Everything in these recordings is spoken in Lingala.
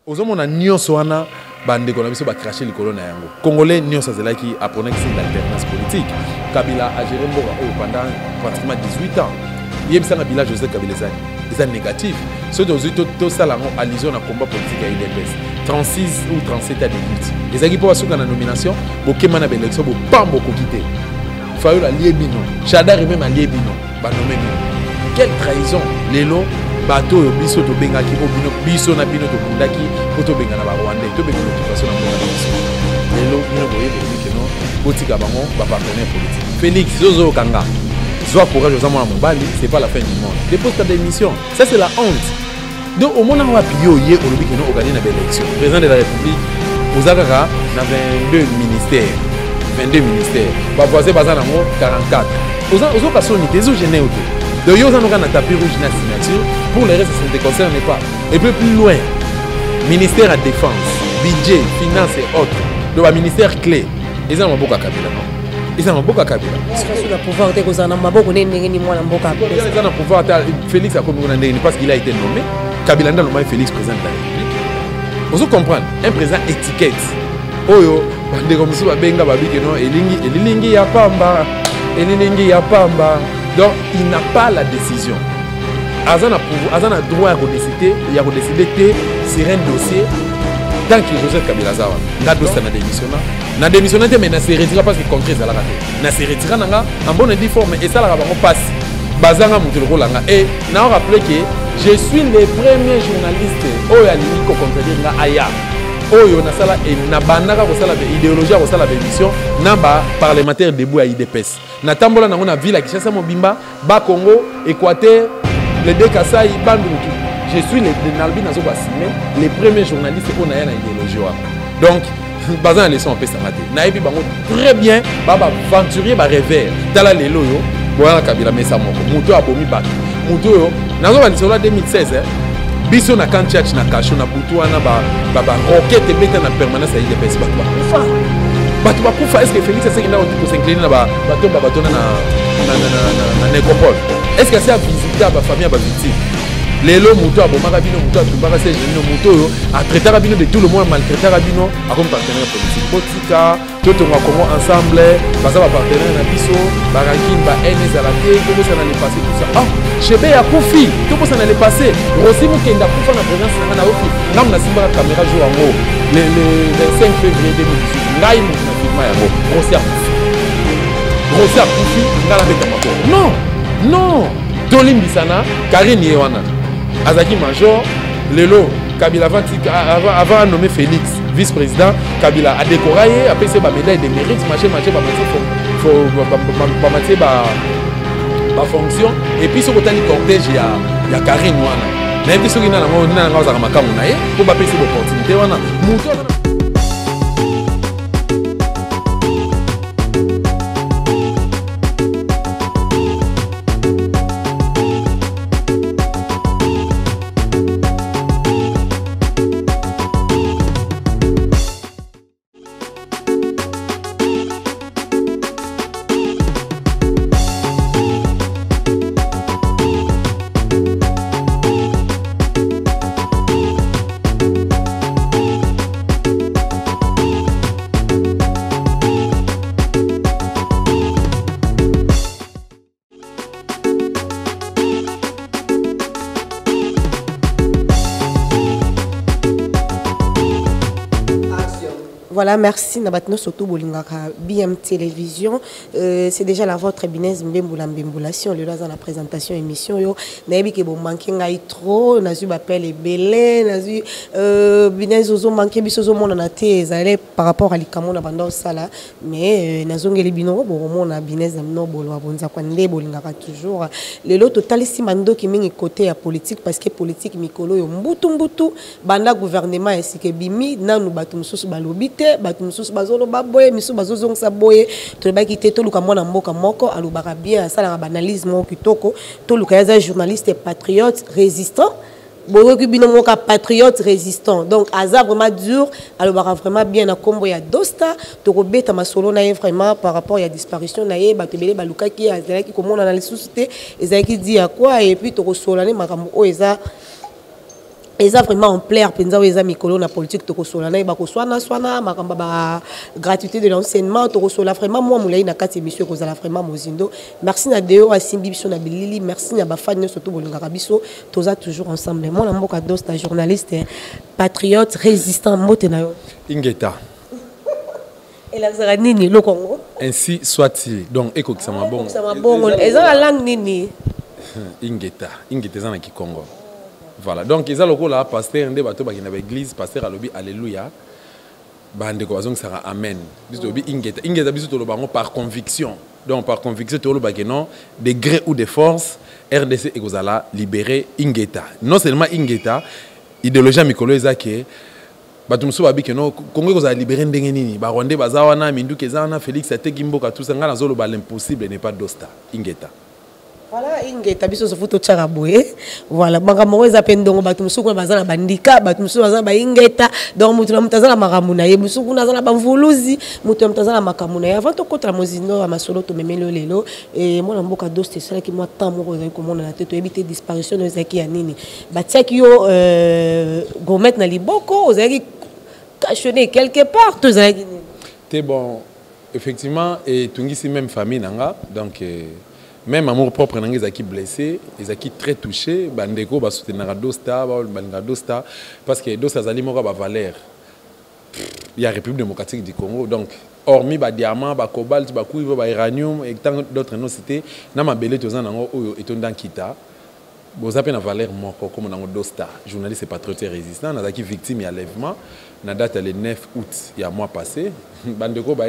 ozomona nyonso wana bandeko na biso ba cracher likolo na yango. Congolais nyonso azelaki apprenait que c'est l'alternance politique. Kabila a géré Mboka pendant pratiquement 18 ans. Yebisa na village Joseph Kabila c'est négatif. Ceux de tout ça là allusion na combat politique à IDPS. 36 ou 37 à 18. Les équipes pour la nomination, bokema na élection bo pambo ko quitter. Fayo la liebino. Chadar même à liebino. Ba nommer bino. Quelle trahison lelo bato yo biso to bengaki ko bino biso na bino to bundaki ko to benga na ba Rwanda to benga de façon na bonga biso. Lelo bino boye que non botika bango ba partenaire politique. Félix Zozo Kanga. Sois courageux aux amants à Mobali, c'est pas la fin du monde. Dépose ta démission. Ça, c'est la honte. Donc, au moment où on a pu y organiser une élection, le président de la République, vous avez 22 ministères. 22 ministères. Vous voyez, vous avez 44. Vous avez des unité, vous avez des unité. Donc, vous avez un tapis rouge dans la signature. Pour les restes, ça ne te concerne pas. Et puis plus loin, ministère de la Défense, budget, finances et autres. Donc, un ministère clé. Ils ont beaucoup à Kabila. Ils ont beaucoup à Kabila. Ils ont pouvoir de pouvoir. Félix a commis parce qu'il a été nommé. Kabila a nommé Félix président de la République. Vous comprenez? Un président étiquette. Oyo, de comme si Benga Babi que non, Elingi Yapamba. Donc il n'a pas la décision. Azan a droit à décider, il a décidé sur un dossier. Tant que Joseph Kabila Zawa, na dossier na démissionné. Na démissionné mais na se retira parce que concret ça la raté. Na se retira nanga en bonne et due forme et ça la va passe. Bazanga mutuloko langa et na rappeler que je suis le premier journaliste oyo alingi ko contredire nga aya. Oyo na sala et na banaka ko sala idéologie ko sala émission na ba parlementaire debout à IDPS. Na tambola na ngona ville à Kinshasa Mobimba, ba Congo, Équateur, les deux Kasai, Bandundu. Je suis les premiers journalistes pour na idéologie. Donc, bazan leçon en pesa maté. Naïbi bango très bien, baba aventurier ba rêveur. Tala lelo yo, boya Kabila mesa moko. Muto abomi bato. Muto yo, nazo ba lisolo 2016 biso na kan church na kasho na butu wana ba roquette beta na permanence à IDPS bato ba kufa. Bato ba kufa est-ce que Félix c'est qu'il a dit ko s'incliner na ba bato na nécropole. Est-ce que c'est à visiter ba famille ba victime? Lelo muto abomaka bino muto atubaka se jeno muto a traité rabino de tout le monde maltraité rabino a comme partenaire politique botika toto nga Congo ensemble baza ba partenaire na biso barakin ba NS à la télé comment ça allait passer tout ça ah chebe ya kufi comment ça allait passer Rossi Mukenda kufa na présence na ofi ngam na simba caméra jour yango le 25 février 2018 ngai mu na filma yango Rossi a kufi ngala beta mako non tolimbisana Karine Yewana Azaki Major, Lelo, Kabila avant nommé Félix, vice-président, Kabila a décoré, après c'est ma médaille de mérite, machin, fonction, et puis sur le cortège, il y a Karine Wana. Mais puis sur le cortège, pour pas payer cette opportunité. Voilà, merci. Nabatno surtout Bolingaka BM Télévision. C'est déjà la vôtre Binez Mbemboula Mbemboulation. Le dans la présentation émission yo. Naebi ke bon manqué ngai trop. Nazu appel et belé. Nazu Binez ozo manqué bisozo mon na té ezalé par rapport à l'ikamo na banda sala. Mais nazongeli bino bon mon na Binez amno bolwa bonza kwande Bolingaka toujours. Le lot total ici mando ki mingi côté à politique parce que politique mikolo yo mbutu banda gouvernement ainsi que bimi nanu batum susu balobite bato mususu bazolo baboye misu bazozong sa boye to ba kité to luka mwana mboka moko alobaka bien ça la banalisme mo kitoko to luka ya journaliste patriote résistant boyo ki bino moka patriote résistant donc aza vraiment dur alobaka vraiment bien na kombo ya dosta to ko beta masolo na vraiment par rapport ya disparition na ye bato belé baluka ki azala ki komona na les sociétés ezaki dit à quoi et puis to ko solane makambo o eza Et ça vraiment en plaire penza weza mikolo na politique toko sola na ba ko swana makamba ba gratuité de l'enseignement toko sola vraiment moi moulay na kati émission ko zala vraiment mozindo merci na deo asimbi biso na bilili merci na ba fan surtout bolingaka biso toza toujours ensemble moi na mboka dosta journaliste patriote résistant mote na yo ingeta et la zara nini le Congo ainsi soit-il donc eko kisama bongo eza la langue nini ingeta za na Kikongo. Voilà, donc ils ont le là, pasteur, des bateaux qui n'avaient église, pasteur à l'objet, alléluia. Bande de ça sera amen. Biso bi ingeta, ingeta biso to lo bango par conviction. Donc par conviction to lo ba non, de gré ou de force, RDC et Gozala libérer ingeta. Non seulement ingeta, idéologie mikolo ezake bato muso babi que non Congo Gozala libérer ndenge nini, ba Rwanda bazawana mindu kezana Félix Atekimboka tout ça ngana zolo ba l'impossible n'est pas dosta ingeta. Voilà, ingeta biso so futo tcharaboye. Voilà, makambo eza pendongo bato musuku bazana bandika, bato musuku bazana ba ingeta, donc mutu na mutazana makamuna ye musuku nazana ba mvuluzi, mutu mutazana makamuna ye. Avant to kota mozindo ya masolo to memelo lelo et moi na mboka doste sala ki moi tant moko za komona na tete éviter disparition de zaki ya nini. Batiaki yo gomet na liboko, ozaki caché quelque part to zaki nini. T'es bon, effectivement et tungisi même famille nanga donc même amour propre nangi zaki blessé, zaki très touché, bandeko ba soutenir Dosta, ba Dosta parce que Dosta zali moko ba valeur. Il y a République démocratique du Congo donc hormis ba diamant, ba cobalt, ba cuivre, ba uranium et tant d'autres non cités, na mabele tozan nango oyo etondan kita. Boza pe na valeur moko comme nango Dosta, journaliste et patriote résistant, na zaki victime ya enlèvement, na date le 9 août il y a mois passé, bandeko ba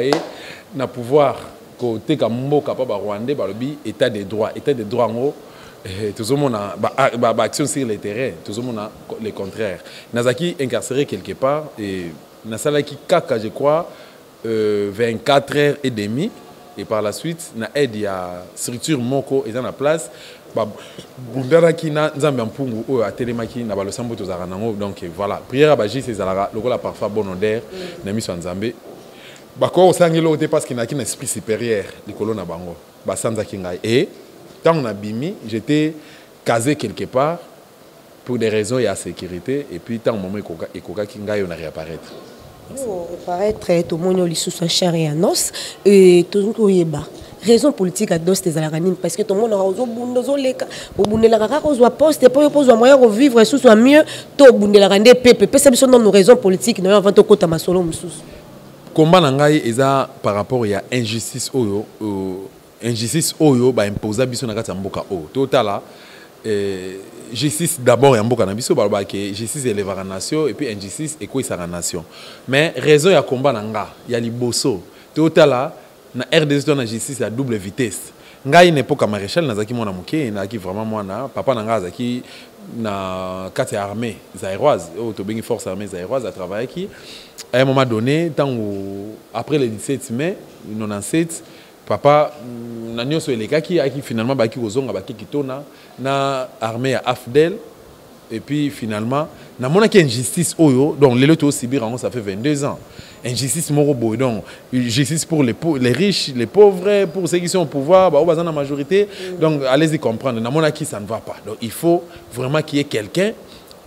na pouvoir côté Kamboka papa Rwandais balobi état de droit en tout le monde a action sur le terrain tout le monde a le contraire nazaki incarcéré quelque part et nasalaki kaka je crois 24h30 et par la suite na aide ya structure moko eza na place bundana na nzambe mpungu o atelemaki na balosambo tozara nango donc voilà prière ba jisi ezalaka lokola parfois bon odeur na miso nzambe Bako osangelo te parce qu'il n'a qu'un esprit supérieur les colonnes à bango basanza kingai et tant on a bimi j'étais casé quelque part pour des raisons de sécurité et puis tant moment ekoka kingai on a réapparaître réapparaître tout le monde lisusu soit chair et os et tout yeba raison politique à dos des alaganines parce que tout le monde a ozo bundozo leka obundela kaka kozwa poste pour poser moyen de vivre sous soit mieux to bundela rande pepe pesa biso dans nos raisons politiques non avant to kota masolo mususu combat nangai eza par rapport à injustice oyo ba imposer biso na kati mboka o totala justice d'abord ya mboka na biso ba ke justice élevera nation et puis injustice ekoisaka nation mais raison ya combat nanga ya liboso totala na RDC na justice à double vitesse ngai n'époque maréchal nazaki mona moké nazaki vraiment mona papa nanga azaki na kati ya armée zaïroise au tobengi force armée zaïroise a travaillé qui à un moment donné tant après le 17 mai 97 papa na nyonso elekaki aki finalement baki kozonga baki kitona na armée ya AFDEL et puis finalement na mona ki injustice oyo donc lelo to subir ça fait 22 ans injustice moko boy donc justice pour les riches les pauvres pour ceux qui sont au pouvoir ba bazana majorité donc allez-y comprendre na mona ki ça ne va pas donc il faut vraiment qu'il y ait quelqu'un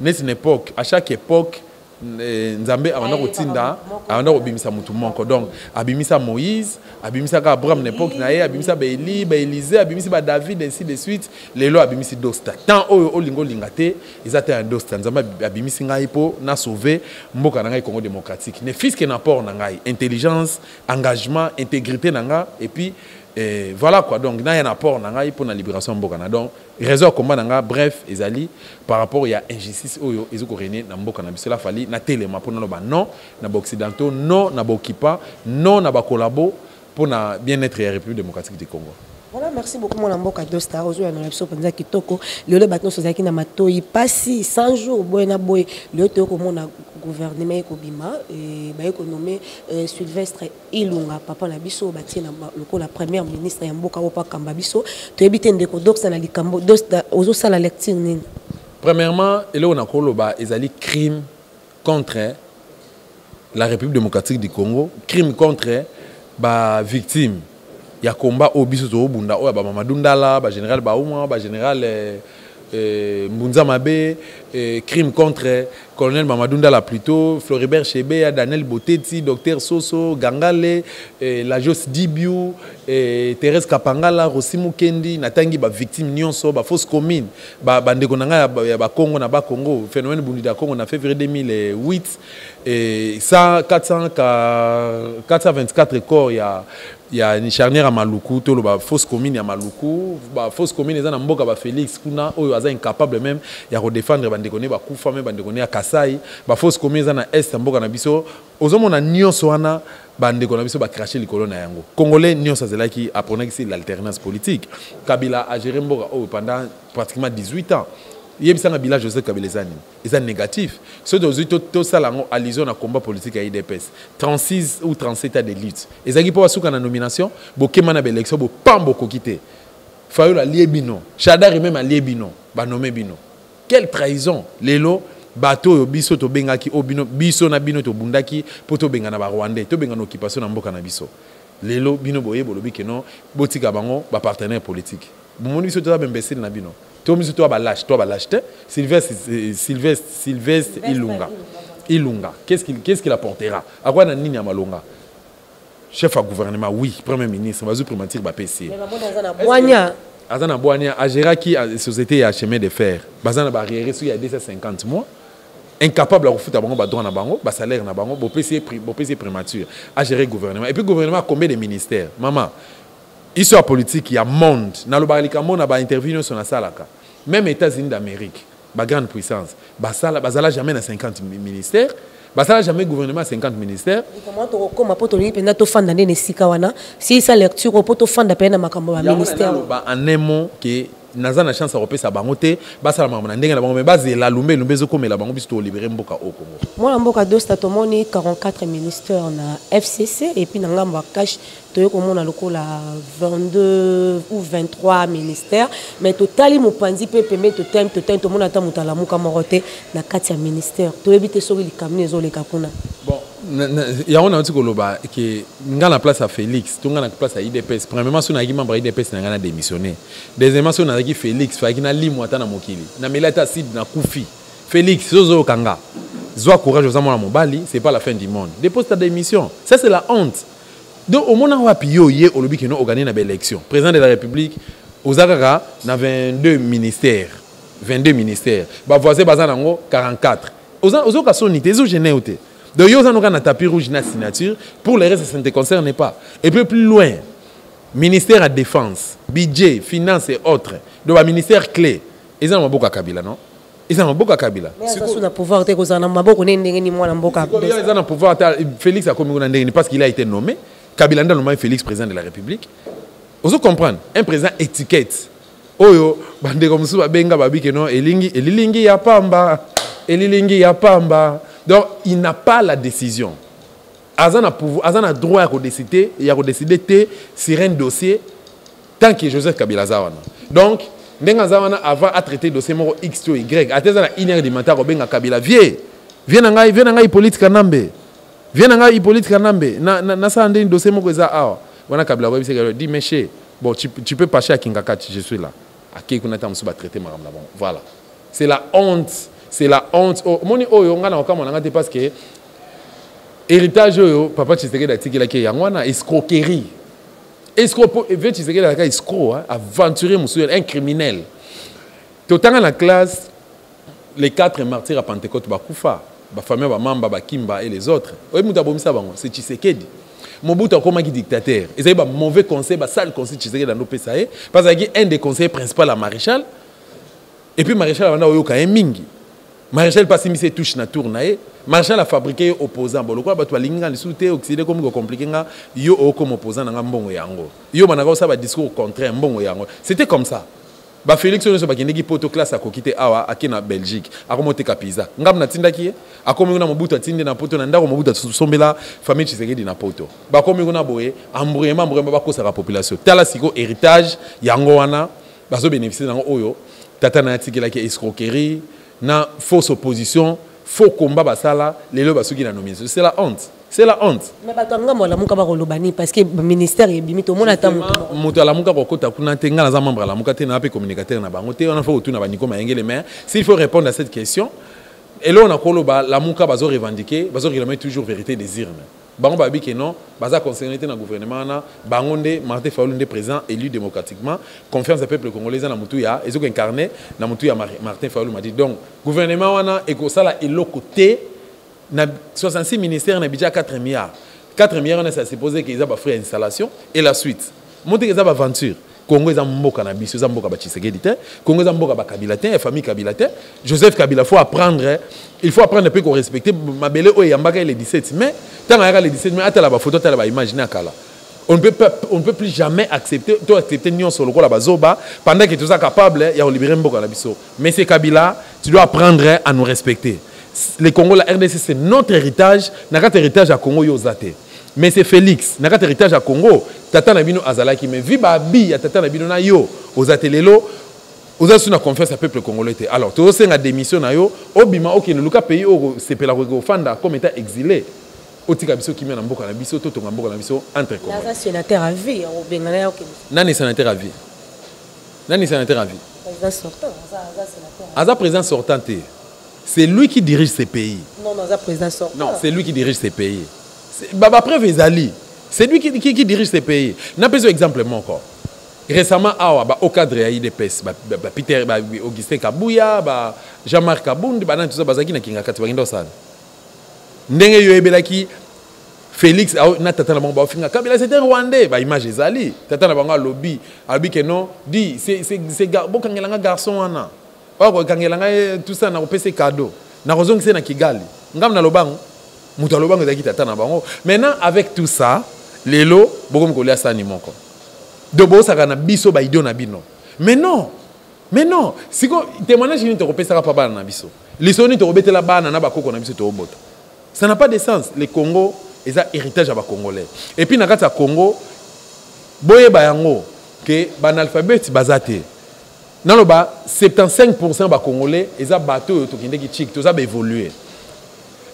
n'est une époque à chaque époque Nzambe avanda kotinda avanda kobimisa mutu moko donc abimisa Moïse abimisa ka Abraham n'époque na ye abimisa ba Eli ba Élisée abimisa ba David ainsi de suite lelo abimisi Dosta tant oyo olingo lingate ezate un Dosta Nzambe abimisi ngai po na sauver mboka na ngai Congo démocratique ne fils que n'apport na ngai intelligence engagement intégrité na ngai et puis voilà quoi donc na un apport na ngai pour la libération mboka na donc raison combat na ngai bref ezali par rapport il y a injustice oyo ezoko rené na mboka na biso la fali na telema pour na loba non na ba occidentaux non na ba okipa non na ba collabo pour na bien-être ya République démocratique du Congo. Voilà, merci beaucoup mon amboka Dosta ozo ya na biso penza kitoko lelo batno sozaki na matoi pasi 100 jours boyena boy lelo to ko mona gouvernement ko bima et ba ko nommé Sylvestre Ilunga papa na biso batie na lokola premier ministre ya mboka opa kamba biso to ebite ndeko Dosta na likambo Dosta ozo sala lecture nini. Premièrement ele on a koloba ezali crime contre la République démocratique du Congo crime contre ba victime ya combat au biso to bunda o ba Mamadou Ndala ba général Baouma ba général Mbunza Mabe, crime contre colonel Mamadou Ndala plutôt, Floribert Chebe, Daniel Boteti, Docteur Soso, Gangale, la Jos Dibiu, Thérèse Kapangala, Rosimu Kendi, Natangi ba victime nyonso, ba fausse commune, ba bandeko nanga ba Congo na ba Congo, phénomène Bundi da Congo na février 2008 et ça 424 corps il y a une charnière à Maluku, tout le fausse commune à Maluku, fausse commune ils ont mboka ba Félix kuna oyo aza incapable même ya redéfendre bandeko ne ba kufa même bandeko ne ya Kasai, ba fausse commune ils ont na est mboka na biso, ozomona nyonso wana bandeko na biso ba cracher likolo na yango. Congolais nyonso zelaki apprenait que c'est l'alternance politique. Kabila a géré mboka pendant pratiquement 18 ans. Il y a un village Joseph Kabila ils sont négatifs. Ceux de ça là allusion à combat politique à IDPS. 36 ou 37 ans de lutte. Ils ont pas souka na nomination, bokema na élection, bo pambo kokité. Fayo la liebino. Chadar même à liebino, ba nommé bino. Quelle trahison. Lelo bateau yo biso to bengaki obino biso na bino to bundaki poto benga na ba Rwandais, to benga na occupation na mboka na biso. Lelo bino boye bolobi ke non botika bango ba partenaire politique. Bomoni biso to ba imbécile na bino. Toi, toi, Sylvestre Ilunga. Qu'est-ce qu'il apportera? À quoi Nani Malonga? Chef à gouvernement, oui. Premier ministre, vas-y pour mentir, va PC. Azana Boania, Agera qui a société à chemin de fer. Bazana barrière, il y a 250 mois. Incapable de foutre à bango, droit na bango, salaire na bango, PC prématuré. À gérer gouvernement. Et puis, gouvernement, combien de ministères? Maman. Histoire politique, il y a monde. Dans le Baralika, on a intervenu sur la salle. Même les États-Unis d'Amérique, la grande puissance, basala jamais dans 50 ministères, basala jamais gouvernement 50 ministères. Comment tu recommandes pour toi pendant ton fan d'année Sikawana, si sa lecture pour ton fan d'appel à ma ministère. En un mot que naza na chance européenne sa bangote, basala mama ndenge na bango mais base la lumbe lumbezo comme la bango biso libérer mboka au Congo. Moi mboka dosta tomoni 44 ministères na FCC et puis na ngamba cash toyo komona lokola 22 ou 23 ministères mais totali mopanzi pe pembe totem to mona ta mutala muka morote na kati ya ministère to ebite soki likamne zo leka kuna. Bon il y a on a dit que ngana place à Félix, to ngana place à IDPS. Premièrement sur na gi membre IDPS na ngana démissionner. Deuxièmement sur na gi Félix fa ki na limu ata na mokili. Na melata sid na kufi. Félix zozo kanga. Zoa courage aux amants à Mobali, c'est pas la fin du monde. Dépose ta démission. Ça c'est la honte. Donc au moment où on a organisé une élection, président de la République, aux Agara, on a 22 ministères. 22 ministères. Bah voisin bazanango 44. Aux autres sont nités, aux généotés. Donc ils ont un tapis rouge na signature. Pour les restes ça ne te concerne pas. Et puis plus loin, ministère à défense, budget, finances et autres. Donc un ministère clé. Ils ont beaucoup à Kabila, non? Ils ont beaucoup à Kabila. Mais ça sur pouvoir te cause na maboko ndenge ni mwana mboka. Ils ont pouvoir Félix a commis ndenge parce qu'il a été nommé. Kabila Ndala nommé Félix président de la République. Vous comprenez? Un président étiquette. Oyo bande comme ça benga babi que non elilingi ya pamba. Elilingi ya pamba. Donc il n'a pas la décision. Azana pouvoir, azana droit à décider, il y a décider sur un dossier tant que Joseph Kabila zawana. Donc ndenga zawana avant à traiter dossier moro X to Y. Ateza na inère du matin benga Kabila viens ngai politique nambe. Viens à Hippolyte Kanambe, na ça un dossier mon cousin on a Kabila dit monsieur bon tu peux passer à Kingakati je suis là à qui qu'on a tant de traiter madame là bon voilà c'est la honte oh moni oyo ngana okama ngate parce que héritage oyo papa Tshisekedi atiki la ke yangwana escroquerie veut Tshisekedi la ka escroc aventurier monsieur un criminel totanga la classe les 4 martyrs à Pentecôte bakufa ba famille ba mamba ba Kimba et les autres oyi muta bomisa bango c'est Tshisekedi Mobutu a comme dictateur et c'est un mauvais conseil ba sale conseil Tshisekedi dans nos PSA parce que un des conseillers principaux la maréchal et puis maréchal wana oyo ka mingi maréchal passe mi se touche na tour na maréchal a fabriqué opposant bon quoi ba to linga li souté oxydé comme compliqué nga yo comme opposant na mbongo yango yo banaka ça ba discours contraire mbongo yango c'était comme ça. Ba Félix on se bakindiki poto classe à kokite awa akina Belgique akomote kapiza ngam na tindaki akomi na Mobutu atinde na poto na ndako Mobutu sombela famille Tshisekedi na poto ba komi na boye embrouillement ba kosa la population tala siko héritage yango wana bazo bénéficier nango oyo tata na tikela ki escroquerie na fausse opposition faux combat basala lelo basuki na nomination c'est la honte C'est la honte. Mais parce que le ministère est bimi tout le monde attend. Mutu la muka kokota kuna te ngala za membre la muka te na pe communicateur na bango te on a fait autour na baniko mayengele mais s'il faut répondre à cette question et là on a koloba la muka bazo revendiquer bazo réclamer toujours vérité des urnes. Bango babi que non baza concerné na gouvernement na bango nde Martin Fayulu nde président élu démocratiquement confiance du peuple congolais na mutu ya ezo incarné na mutu ya Martin Fayulu m'a dit donc gouvernement wana e ko sala eloko te na 66 ministères na budget 4 milliards. 4 milliards, on a supposé qu'ils ont fait installation et la suite. Monter qu'ils ont aventure. Congo ils ont mboka na biso, ils ont mboka ba Tshisekedi te. Congo ils ont mboka ba Kabila te, famille Kabila te. Joseph Kabila il faut apprendre un peu qu'on respecte Mabele o yambaka le 17 mai. Tant que le 17 mai, attends la photo, attends la imaginer kala. On ne peut plus jamais accepter nion sur le la bazoba pendant que tu es capable ya libérer mboka na biso. Mais c'est Kabila, tu dois apprendre à nous respecter. Les Congo, la RDC, c'est notre héritage. Notre héritage à Congo, yozate. Mais c'est Félix. Notre héritage à Congo, Tata Nabino Azalaki. Mais Vibabi, Tata Nabino na yo, aux atelelo, aux asuna confiance à peuple congolais. Alors, tu as une démission na yo, obima, ok, le Luka pays, c'est pour la Fanda, comme état exilé. Otika biso qui mène en boka na biso, toto en boka na biso, entre Congo. Nana sénateur à vie, au Bengala, ok. Nani sénateur à vie. Nani sénateur à vie. Président sortant, Aza président sortant. C'est lui qui dirige ces pays. Non, non, c'est président sortant. Non, c'est lui qui dirige ces pays. Baba Preuve Ezali. C'est lui qui dirige ces pays. N'a pas exemple encore. Récemment, au cadre de l'IDPS, Peter Augustin Kabouya, Jean-Marc Kabound, tout ça, Bazaki na kinga kati bagindo sana. Ndenge yo ebelaki Félix na tata na bango finga Kabila c'était un Rwandais, ba image Ezali. Tata na bango lobby, albi que non, dit c'est bokangelanga garçon wana. Or kangelanga tout ça na opese cadeau. Na rozong c'est na Kigali. Ngam na lobango. Mutu lobango ezaki tata na bango. Maintenant avec tout ça, lelo bokom kolia sani moko. Dobo saka na biso ba idio na bino. Mais non. Mais non, si ko témoignage ni to opesa ka papa na biso. Lisoni to obetela bana na bakoko na biso to obota. Ça n'a pas de sens. Le Congo est un héritage à ba congolais. Et puis na kati ya Congo boye ba yango que banalphabète bazate. Naloba 75% ba congolais eza bateau to kinde ki chik to za ba évoluer.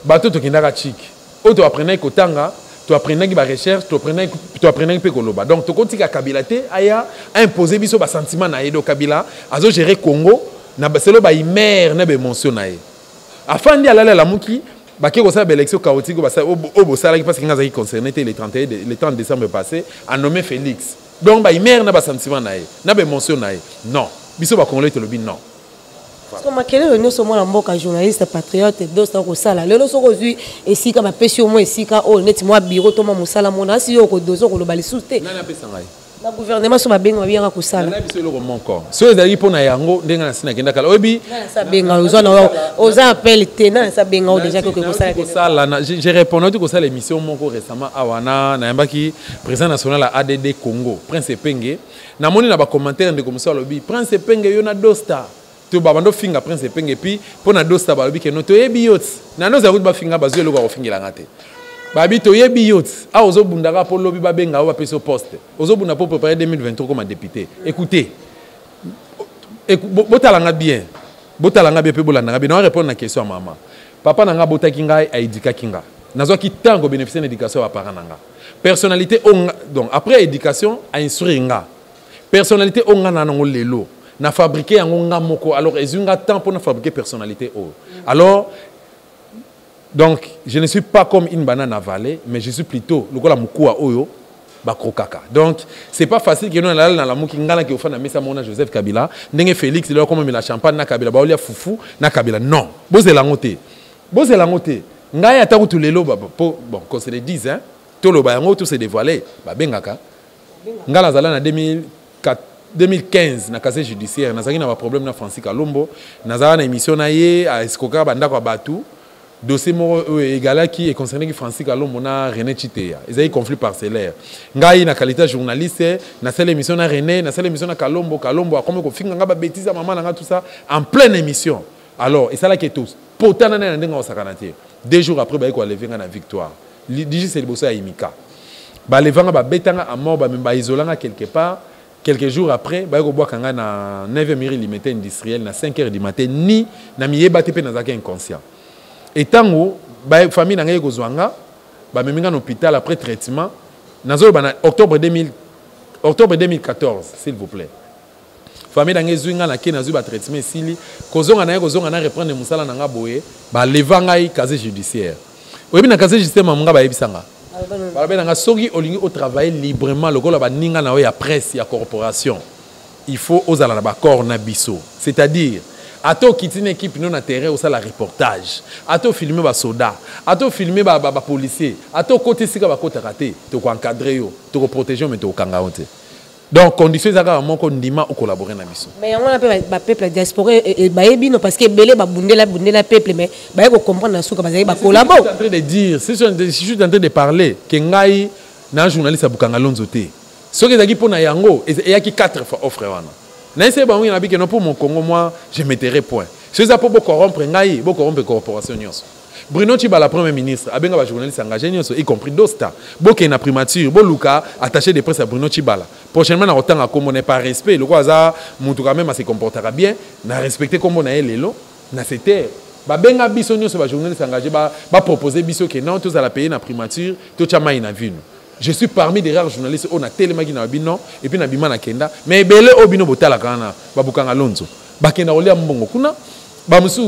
Bateau to kinde ka chik. O to apprenait ko tanga, to apprenait ki ba recherche, to apprenait pe koloba. Donc to kontika Kabila te aya imposer biso ba sentiment na yedo Kabila azo gérer Congo na ba selo ba imer na be mention na ye. Afin di alala la muki ba ke ko sa ba élection chaotique ba sa obo sala ki parce que ngazaki concerné le 30 décembre passé a nommé Félix. Donc ba imer na ba sentiment na ye, na be mention na ye. Non. Biso ba congolais te lobi non. Parce que makele le nyoso mona mboka journaliste patriote dosta ko sala lelo soko zui esika ba pesi au moins esika o neti moi bureau to mo musala mona si yo ko dozo ko lobali souté nana pesa ngai na gouvernement so ba benga bien ko sala na biso loko monko so ezali pona yango ndenga na sina kenda kala obi na sa benga oza appel tena sa benga o déjà ko sala j'ai répondu ko sala émission moko récemment awana na yambaki président national la ADD Congo Prince Penge na moni na ba commentaire de comme ça lobi Prince Penge yo na dosta to babando finga Prince Penge puis pona dosta ba lobi ke no to yebi yot na no za ba finga bazo loko ko fingila ngate babi to yebi yot a ozo bundaka po lobi ba benga o ba peso poste ozo bunda pour préparer 2023 comme député écoutez botalanga bien pe bolanga bien on répondre na question à maman papa nanga botaki ngai a éduka kinga nazo ki tango bénéficier d'éducation à parents nanga personnalité donc après éducation a instruire nga personnalité onga na nango lelo na fabriquer yango nga moko alors ezunga temps pour na fabriquer personnalité o alors donc je ne suis pas comme une banane avalée mais je suis plutôt lokola mukua oyo ba krokaka donc c'est pas facile que nous na la muki ngana ki ofana mesa mona Joseph Kabila ndenge Félix le comme la champagne na Kabila ba olia fufu na Kabila non bozela ngote ngai atakutu lelo bon qu'on se le dise hein to lo ba yango tout se dévoiler ba bengaka ngala zala na 2015 na casier judiciaire nazaki na ba problème na Francis Kalombo nazala na émission na ye a escoka banda kwa batu dossier mo egalaki et concerné Francis Kalombo na René Chitea ils avaient conflit parcellaire ngai na qualité journaliste na celle émission na René na celle émission na Kalombo a comme ko finga ngaba bêtise maman na tout ça en pleine émission alors et ça là qui est tous potana na ndenga osakanate 2 jours après ba ko lever na victoire digi c'est le bossa imika ba levanga ba betanga à mort ba memba isolanga quelque part. Quelques jours après, ba ko boa kanga na 9e mairie limitée industrielle na 5h du matin ni na miyeba tepe na zaka inconscient. Et tango ba famille na ngai ko zwanga bamemi nga na hôpital après traitement nazolo bana octobre 2014 s'il vous plaît famille dans ezwi nga na ke nazwi ba traitement esili kozonga na reprendre musala na nga boye ba leva ngai casier judiciaire oyebi na casier judiciaire mamunga ba yebisanga balobi nanga soki olingi au travailler librement lokola baninga na yo ya presse ya corporation il faut ozala na bakor na biso c'est-à-dire ato kiti une équipe non terrain au la reportage ato filmer ba soda ato filmer ba policier ato côté sika ba côté raté to ko encadrer yo to ko protéger mais to kanga honte donc conditions za mon ko ndima o collaborer na biso mais on appelle ba peuple diaspora et ba ebino parce que belé ba bundela peuple mais ba ko comprendre na souka ba collaborer. Je suis en train de dire je suis en train de parler que ngai na journaliste abukanga lonzote ce que zaki pona yango et yaki 4 fois offre wana na ese ba ngina bike no pour mon Congo moi je mettrai point ce ça pour corrompre ngai bo corrompre corporation nyonso Bruno Tshibala premier ministre abenga ba journaliste engagé nyonso y compris Dosta boke na primature bo luka attaché de presse à Bruno Tshibala prochainement na otanga comme on n'est pas respect le quoi ça mutu quand même se comportera bien na respecter comme on a lelo na c'était ba benga biso nyonso ba journaliste engagé ba proposer biso que non tous à la payer na primature to chama ina vino. Je suis parmi des rares journalistes on a tellement qui na bino et puis na bima na kenda mais belé obino botala kana babukanga lonzo bakenda olia mbongo kuna ba musu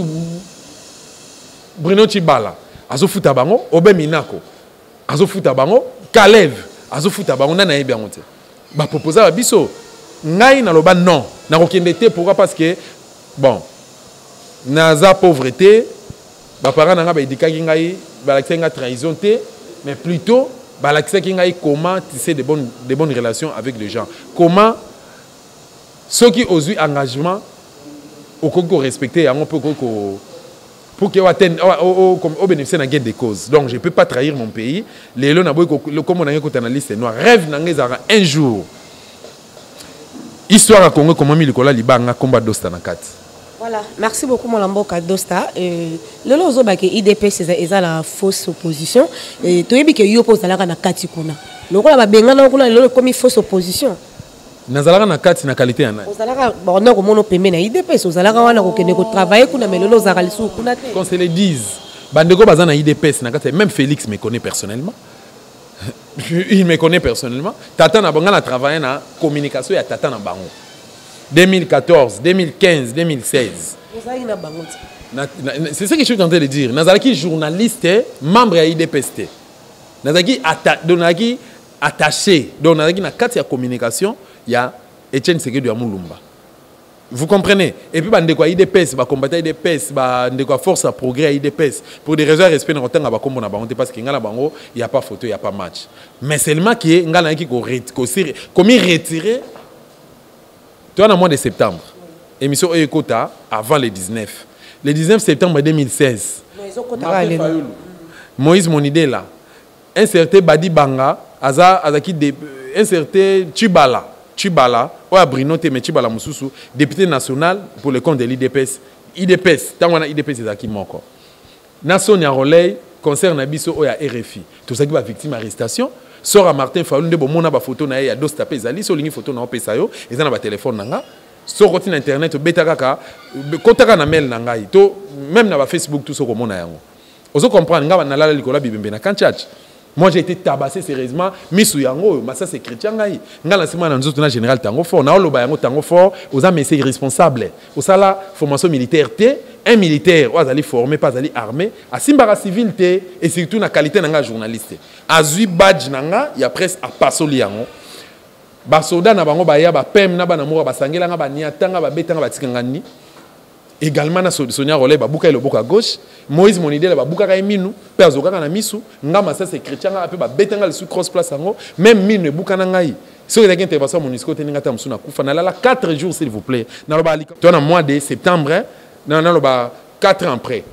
Bruno Tshibala azofuta bango obe minako azofuta bango Kalev azofuta bango na yebi yango te ba proposer ba biso ngai na loba non na kokende te pourquoi parce que bon naza pauvreté ba parents nga ba edikaki ngai ba laksenga trahison te mais plutôt bah comment tisser de bonnes relations avec les gens. Comment ceux qui osent engagement au respecter pour qu'ils atteignent au bénéfice de des causes. Donc je ne peux pas trahir mon pays. Les lois comme on a écouté dans la liste noire rêve un jour. Histoire à Congo comment Milikola Libanga combat Dosta Nakat. Voilà, merci beaucoup Molamboka Dosta. Le lozo ba ke IDP c'est la fausse opposition et to yebi ke yo pose la na kati kuna. Lokola ba benga na kuna le comme fausse opposition. Nazalaka na kati na qualité ya nani? Ozalaka ba na ko mono pembe na IDP ozalaka wana ko kende ko travailler kuna mais le lozo zakali su kuna te. Qu'on se le dise. Bandeko bazana IDP na kati même Félix me connaît personnellement. Il me connaît personnellement. Tata na banga na travailler na communication ya tata na bango. 2014, 2015, 2016. C'est ce que je suis en train de dire. Nazalaki journaliste, membre de l'IDPST. Nazalaki attaché. Donc Nazalaki na carte de communication, il y a Etienne Sekedu Amulumba. Vous comprenez? Et puis bande quoi IDPS, ba combattre IDPS, bande quoi force à progrès IDPS. Pour des raisons de respect na otanga ba kombo na bango parce que ngala bango, il y a pas photo, il y a pas match. Mais seulement qui ngala ki ko retirer en mois de septembre, émission Ekota avant le 19. Le 19 septembre 2016, Moïse Monidela, un certain Badi Banga, un certain Tshibala, ou Bruno Teme Tshibala Moussousou, député national pour le compte de l'IDPS. IDPS, tant qu'on a IDPS, c'est qui manque. Nation ya relais concerne Abisso ou ya RFI. Tout ça qui va victime d'arrestation. Sora Martin Faoul de bomona ba photo na ya dos tapé zali so lingi photo na opesa yo eza na ba téléphone nanga so roti na internet beta kaka kotaka na mail nanga to même na ba Facebook tout so komona yango ozo comprendre nga na lala likola bibembe na kanchach. Moi j'ai été tabassé sérieusement misu yango massa c'est chrétien ngai nga la sima na nzoto na général tango fort na oloba yango tango fort oza messé irresponsable osala formation militaire té un militaire ou azali formé pas azali armé à simbara civil té et surtout na qualité nanga journaliste azui badge nanga ya presse a pasoli yango ba soda na bango ba ya ba pem na bana moko ba sangela nga ba niatanga ba betanga ba tikanga ni également na Sonia Rolé ba buka le boka gauche Moïse Monidela ba buka ka minu pe azokaka na misu ngama ça c'est chrétien nga pe ba betanga le sous cross place yango même minu buka na ngai so il y a une intervention MONUSCO teninga ta musuna kufa na la 4 jours s'il vous plaît na lo ba to na mois de septembre na lo ba 4 ans après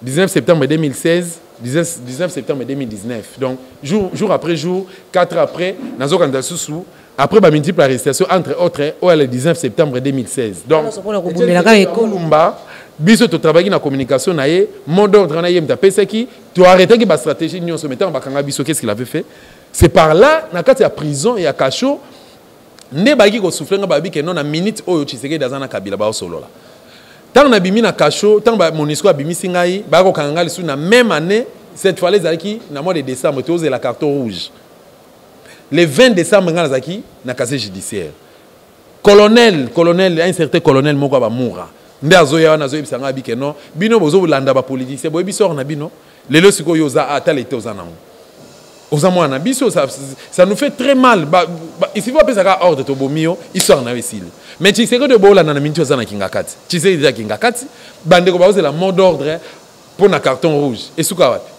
19 septembre 2016 19 septembre 2019 donc jour après jour 4 après nazo kanda susu après ba multiple arrestation entre autres le 19 septembre 2016 donc Kolumba biso to travailler na communication na ye mot d'ordre na ye mtapesa ki to arrêter ki ba stratégie nyon so mettant bakanga biso qu'est-ce qu'il avait fait c'est par là na kati ya prison et ya cachot ne ba ki ko souffler nga ba bi ke non na minute oyo Tshisekedi dazana Kabila ba solola tant na bimi na cachot tant ba MONUSCO abimi singai ba ko kanga lisu na même année cette fois les Zaki, dans le mois de décembre, tu as la carte rouge. Le 20 décembre, Zaki, na casier judiciaire. Colonel, un certain colonel, moko ba moura. Ndazo ya na zo ibisanga bike non. Bino bozo bulanda ba politicien, bo ibisor na bino. Lelo siko yoza ata lete ozana. Ozamo na biso ça nous fait très mal. Ici vous appelez ça ordre to bomio, histoire na wesile. Mais tu sais que de bola na minti ozana kingakati. Tu sais déjà kingakati, bande ko ba la mot d'ordre pour na carton rouge. Esuka wapi?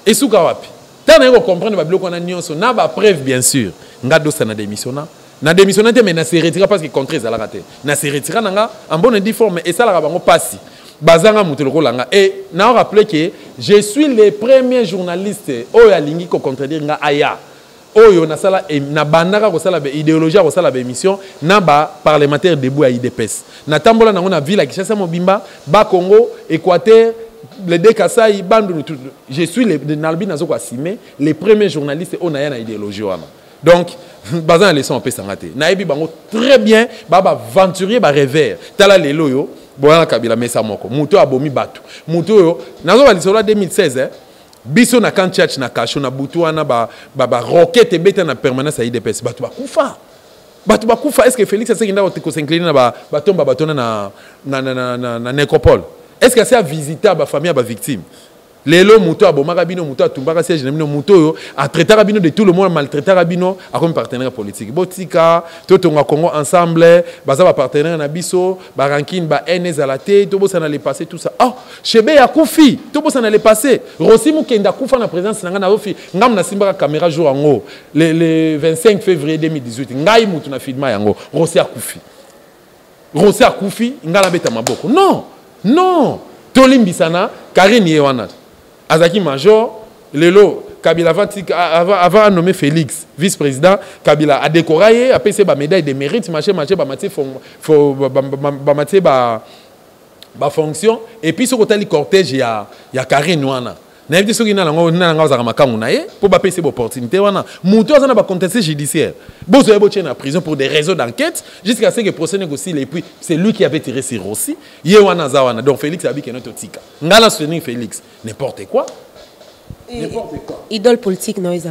Esuka wapi? Tant on comprendre ba biloko na nyonso na ba preuve bien sûr. Ngado ça na démissionna. Na démissionna te mais na se retira parce que contre za la raté. Na se retira nanga en bonne difforme et ça la bango passi. Bazanga mutelo langa et na rappeler que je suis le premier journaliste oyo alingi ko contredire nga aya. Oyo na sala et na bandaka ko sala be idéologie ko sala be émission na ba parlementaire debout à IDPS. Na tambola na ngona ville à Kinshasa Mobimba, ba Congo, Équateur, les deux Kasaï, Bandou tout. Je suis le Nalbi Nazoko Assime, les premiers journalistes on a une idéologie wana. Donc bazan leçon on peut s'arrêter. Naebi bango très bien, baba aventurier ba rêveur. Tala lelo yo Boya Kabila mesa moko. Muto abomi batu. Muto yo nazo ba lisolo 2016 biso na kan church na kasho na butu wana ba roquette beta na permanence à IDPS batu bakufa. Batu bakufa est-ce que Félix asa kinda ko s'incliner na ba batomba batona na nécropole. Est-ce que c'est à visiter ba famille ba victime? Lelo muto abomaka bino muto atumbaka siège na bino muto yo a traiter bino de tout le monde maltraiter bino a comme partenaire politique botika totonga Congo ensemble baza ba partenaire na biso ba ranking ba NS à la tête to bossa na les passer tout ça oh chebe ya kufi to bossa na les passer Rossi Mukenda kufa na présence na ngana ofi ngam na simba caméra jour yango le 25 février 2018 ngai mutu na filma yango Rossi akufi ngala beta maboko non tolimbisana Karine Yewana Azaki Major, Lelo, Kabila avant nommé Félix, vice-président, Kabila a décoré, a payé sa médaille de mérite, fonction, et puis ce côté du cortège, il y a Karine Wana. N'a dit ce qui n'a pour payer ces opportunités. Moutou a pas contesté judiciaire. Bon, vous avez en prison pour des réseaux d'enquête jusqu'à ce que le procès négocie et puis c'est lui qui avait tiré sur Rossi. Donc Félix a dit que notre tika. Ngala soutenir Félix n'importe quoi. Idole politique non ils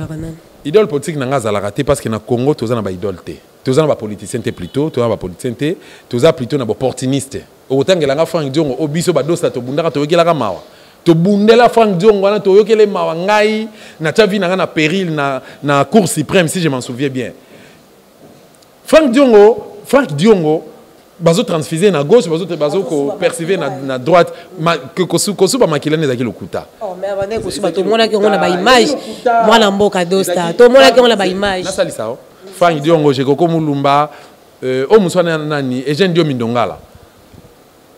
idole politique n'a pas raté parce que na Congo tous na ba idole té. Tous na ba politicien té plutôt, tous na ba politicien té, tous na plutôt na ba opportuniste. Autant que la Franck Diongo obiso ba dosa to bundaka to yekela mawa. To bundela Franck Diongo wana to yokele mawa ngai na tavi na péril na cour suprême si je m'en souviens bien. Franck Diongo bazo transfuser na gauche bazo ko percevoir na droite que kosu ba makilane za kilokuta. Oh mais avant kosu ba to mona ke ngona ba image mwana mboka dosta to mona ke ngona ba image. Na sali sao. Franck Diongo je koko mulumba o muswana nani Eugène Dio Mindongala.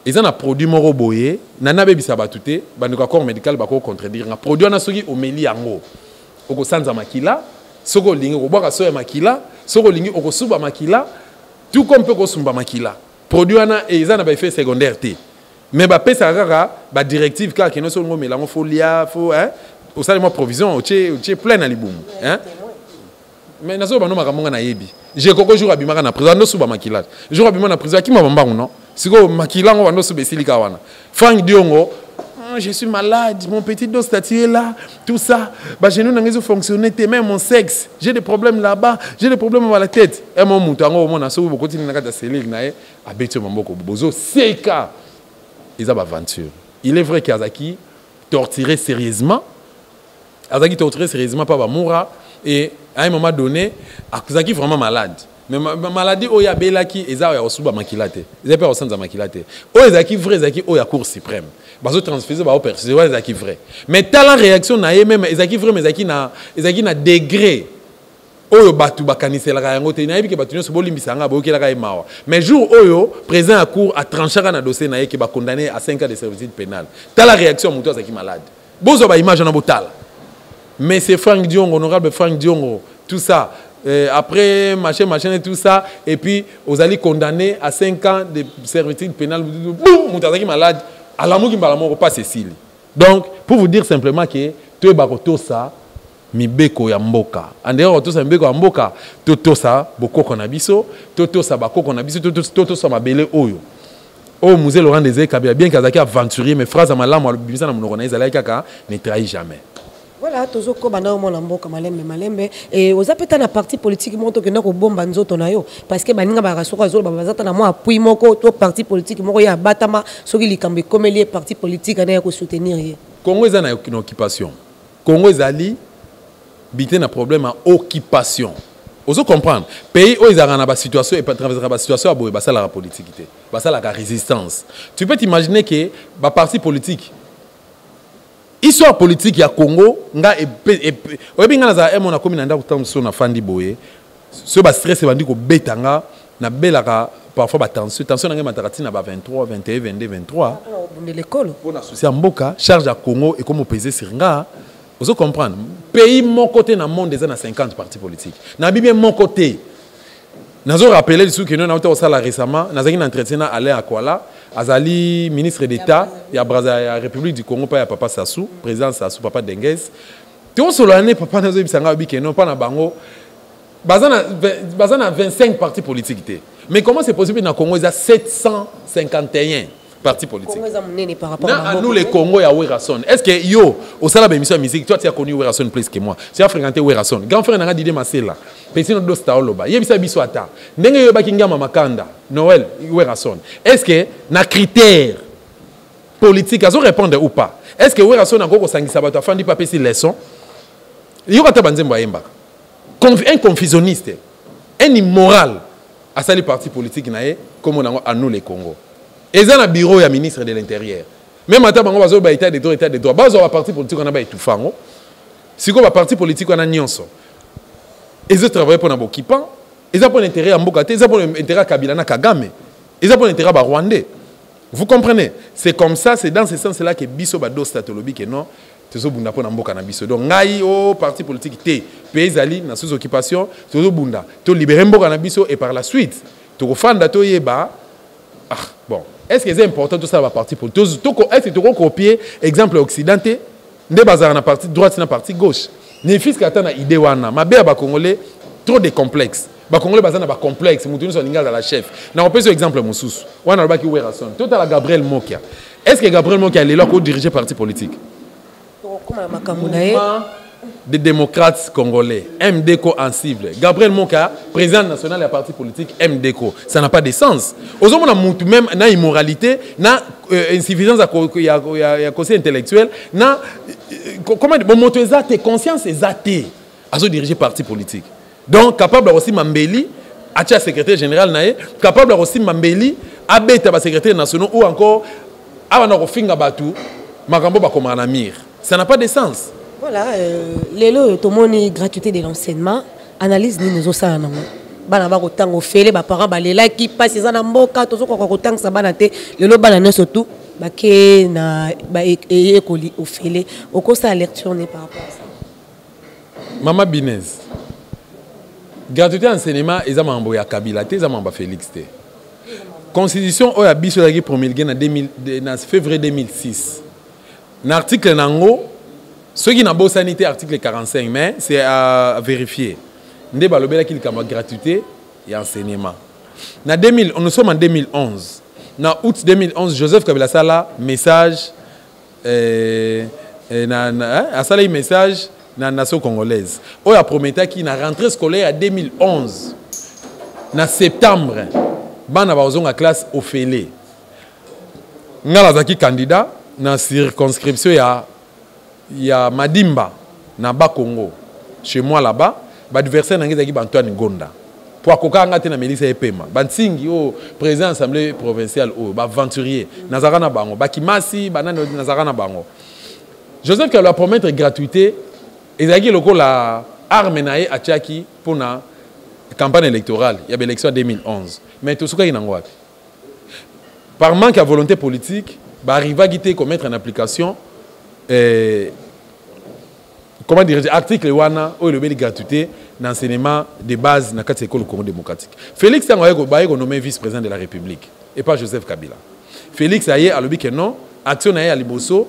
Ils ont un produit moro boye, nana bebi sabatute, banduka corps médical bako contredire. Un produit na soki omeli yango. Oko sanza makila, soko lingi ko boka soya makila, soko lingi oko suba makila, tout comme peut ko sumba makila. Produit na et ils ont un effet secondaire té. Mais ba pesa rara, ba directive car que non seulement melango folia, faut hein, au salement provision, o tché plein na libum, hein. Mais nazo ba no makamonga na yebi. J'ai koko jour abimaka na prison no suba makila. Jour abimaka na prison ki mabamba non. Siko makilango wando subesili kawana. Franck Diongo, je suis malade, mon petit dos statue est là, tout ça. Bah je nous n'ai fonctionné, même mon sexe, j'ai des problèmes là-bas, j'ai des problèmes à la tête. Et mon moutango mon asso beaucoup de naka cellule nae abetio mamboko bozo seka. Ils ont aventure. Il est vrai qu'Azaki torturé sérieusement. Azaki torturé sérieusement par Bamoura et à un moment donné, Azaki vraiment malade. Mais maladie oya belaki eza ya osuba makilate. Eza pe osanza makilate. O ezaki vrai ezaki oya cour suprême. Bazo transfuser ba percevoir ouais ezaki vrai. Mais talent réaction na ye même ezaki vrai mais ezaki na degré. Oyo batu bakanisela yango te na yebi ke batu nyoso bolimbisa nga boyokela ka mawa. Mais jour oyo président à cour a tranché na dossier na ye ke ba condamné à 5 ans de servitude pénale. Talent réaction muto ezaki malade. Bozo ba image na botala. Mais c'est Franck Diongo, honorable Franck Diongo, tout ça. Après, machin et tout ça, et puis, vous allez condamner à 5 ans de servitude pénale. Boum, vous êtes malade. À l'amour qui m'a pas Cécile. Donc, pour vous dire simplement que tu es ça, mi beko ya mboka. En dehors tout ça mbeko ya mboka, toto ça boko konabiso, toto ça bako konabiso, toto ça mabele oyo. Oh, Musée Laurent Désiré Kabila, bien qu'il aventurier, mais phrase à ma lame, ne trahit jamais. Voilà, toujours comme on a un bon malembe et aux appels na parti politique monto que na ko bomba nzoto na yo parce que baninga ba rasoka zo ba bazata na mo appui moko to parti politique moko ya batama soki likambe comme les parti politique na ya ko soutenir ye. Congo est en occupation. Congo est ali bité na problème à occupation. Vous comprendre pays où ils ont une situation et pas traverser la situation à boire ça la politique ça la résistance. Tu peux t'imaginer que ba parti politique histoire politique ya Congo nga oyebi nga za mon akomi na ndako tamso na fandi boye ce ba stress bandi ko betanga na belaka parfois ba tension na ngema takati na ba 23 21 22 23 de l'école pour na souci mboka charge à Congo et comme peser sur nga vous comprendre pays mon côté na monde des 50 partis politiques na bien mon côté nazo rappeler les sous que nous na auto sala récemment na zaki na entretien Alain Akwala Azali, ministre d'État, il y a la République du Congo, il y a Papa Sassou, président Sassou, Papa Denguez. Tout au l'année, Papa Nazo Ibsanga Obi non pas na bango. Bazana 25 partis politiques. Mais comment c'est possible dans le Congo, il y a 751 partis politiques. À nous, les Congo, il y a Werason. Est-ce que yo, au sein de la émission de musique, toi, tu as connu Werason plus que moi. Tu as fréquenté Werason. Grand frère n'a Didé Masela. Petit notre dos Taoloba. Il y a bisa biswata. N'engue yo bakinga Makanda. Noël, Werason. Est-ce que na critère politique, ils répondre ou pas? Est-ce que Werason a encore sangi sabato afin de papier si leçon? Il y a pas banzembo yemba. Un confusionniste, un immoral à ça les partis politiques naé comme on a à nous les Congo. Et ça, le bureau du ministre de l'Intérieur. Même à on va avoir état de droit, état de droit. Bas, on a parti politique, on a pas étouffant. Si on a parti politique, on a nyonso. Ils ont travaillé pour un occupant. Ils ont pour intérêt à Mbokate. Ils ont pour intérêt à Kabila na Kagame. Ils ont pour intérêt à Rwandais. Vous comprenez? C'est comme ça, c'est dans ce sens-là que Bisso Bado Statolobi que non. Tous bunda pour Mboka na Bisso. Donc, ngai au parti politique T. Pays Ali, na sous occupation. Tous bunda. Tous libérer Mboka na Bisso et par la suite, tous fanda to yeba. Ah bon. Est-ce que c'est important tout ça va partir pour tous? Est-ce que tu peux copier exemple occidental? Ne bazar na partie droite na partie gauche. Ni fils qui attend na idée wana. Ma bé ba congolais trop de complexes. Ba congolais bazar na ba complexe. Mutuni so ninga la chef. Na on peut ce exemple mususu. Wana ba ki Werason. Tout à la Gabriel Mokia. Est-ce que Gabriel Mokia est là pour diriger parti politique? Comment makamunae? Des démocrates congolais, MDCO en cible. Gabriel Moka, président national de la parti politique MDCO. Ça n'a pas de sens. Aux hommes, on a même une immoralité, une insuffisance à conseil intellectuel, comment dire, mon conscience est athée à se diriger parti politique. Donc, capable aussi Mambeli, à être secrétaire général, capable aussi Mambeli, à être secrétaire national ou encore à Finga Batou, Makambo Bakomanamir. Ça n'a pas de sens. Voilà, les lots, tout le monde est gratuité de l'enseignement. Analyse ni nous aussi en amont. Banaba autant au fait les parents balela qui passent ils en amont quand tous autant que ça banate le lot banane surtout baké na ba écoli au fait au cours sa lecture n'est par rapport à ça. Maman Binez. Gratuité enseignement ils ont envoyé à Kabila ils ont envoyé Félix T. Constitution au abis sur la promulguée en février 2006. L'article nango ceux qui n'ont pas sanité, article 45, mais c'est à vérifier. Nous avons la gratuité et enseignement. Nous sommes en 2011. En août 2011, Joseph Kabila Sala message message dans la nation congolaise. Il a promis qu'il a rentré scolaire en 2011. En septembre, il a eu la classe au Félé. Il a été candidat dans la circonscription. Il y a Madimba, na Congo. Chez moi là-bas, l'adversaire est Antoine Gonda. Pour Kokanga na Melissa Epema. Bansingi au président de l'Assemblée provinciale au aventurier. Nazarana Bango. Bakimasi, Banane Nazarana Bango. Joseph qui a promettre gratuité. Et il y a la arme nae à Tchaki pour la campagne électorale. Il y a l'élection en 2011. Mais tout ce qui est en Guadeloupe. Par manque de volonté politique, il arrive à mettre en application. Comment dire, article wana ou le bel gratuité d'enseignement de base dans l'école du Congo démocratique. Félix a nommé vice-président de la République et pas Joseph Kabila. Félix a dit que non, action à Liboso,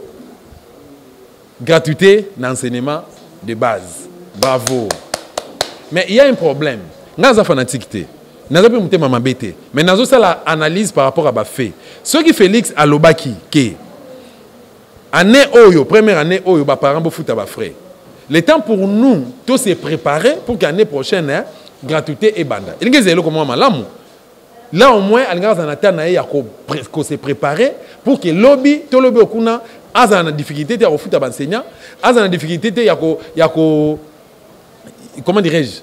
gratuité d'enseignement de base. Bravo. Mais il y a un problème. Nous avons fanatique. nazo pe mutema mabete mais nazo ça la analyse par rapport à ba fait ce qui Félix alobaki ke année oyo première année oyo ba parents bo futa ba frais le temps pour nous tous se préparer pour qu'année prochaine hein, gratuité et banda il ngeze lo comme malamu là au moins alinga za natana ya ko se préparer pour que lobby to lobby okuna azana difficulté ya ko futa ba enseignant azana difficulté ya ko comment dirais-je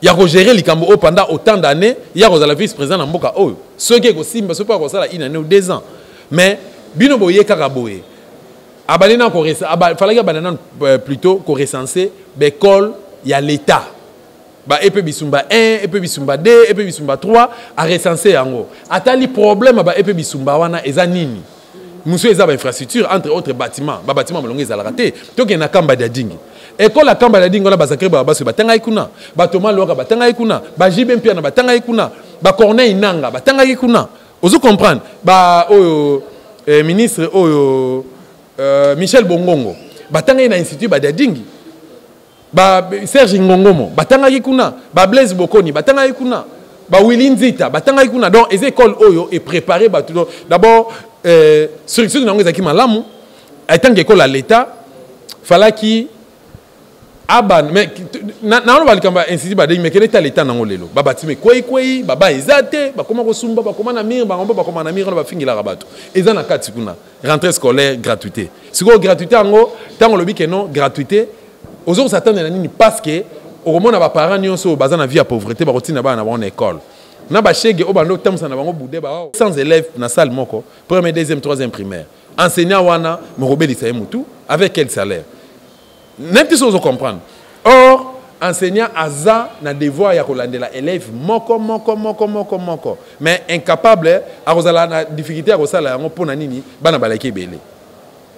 il y a gérer les Cambo pendant autant d'années il y a la vice-président en Mboka oh ceux qui simba ce pas comme ça une année ou 2 ans mais bino boye karaboye abalena ko fallait que banana plutôt ko recenser l'école il y a l'état ba epé bisumba 1 epé bisumba 2 epé bisumba 3 à recenser yango atali problème ba epé bisumba wana eza nini monsieur eza ba infrastructure entre autres bâtiments ba bâtiment molongo eza la raté to ke na kamba dadingi école la kamba dadingi ona basakre ba baso batanga ikuna ba Thomas Loka batanga ikuna ba Jibe Mpia na batanga ikuna ba Corneille Nanga batanga ikuna ozo comprendre ba oyo ministre oyo Michel Bongongo batanga na institut ba dadingi ba Serge Ngongomo batanga ikuna ba Blaise Bokoni batanga ikuna ba Willy Nzita batanga ikuna donc les écoles oyo est préparé ba d'abord structure na ngeza ki malamu étant école à l'état fallait qui aban mais na on va le kamba institut ba mais quel est l'état na ngolelo ba batime kwei baba ezate ba koma ko sumba ba koma na mire ba ngomba ba koma na mire ba fingila rabato eza na kati kuna rentrée scolaire gratuité siko gratuité ngo tango lobi que non gratuité aux autres s'attendent na nini parce que au moment na ba parents nyonso baza na vie à pauvreté ba rotina ba na ba école na ba chege o bando tamsa na bango boudé ba sans élèves na salle moko premier deuxième troisième primaire enseignant wana morobeli sa mutu avec quel salaire n'importe chose on comprendre or enseignant aza na devoir ya kolandela élève moko mais incapable a kozala na difficulté ya kosala yango pona nini bana balaki belé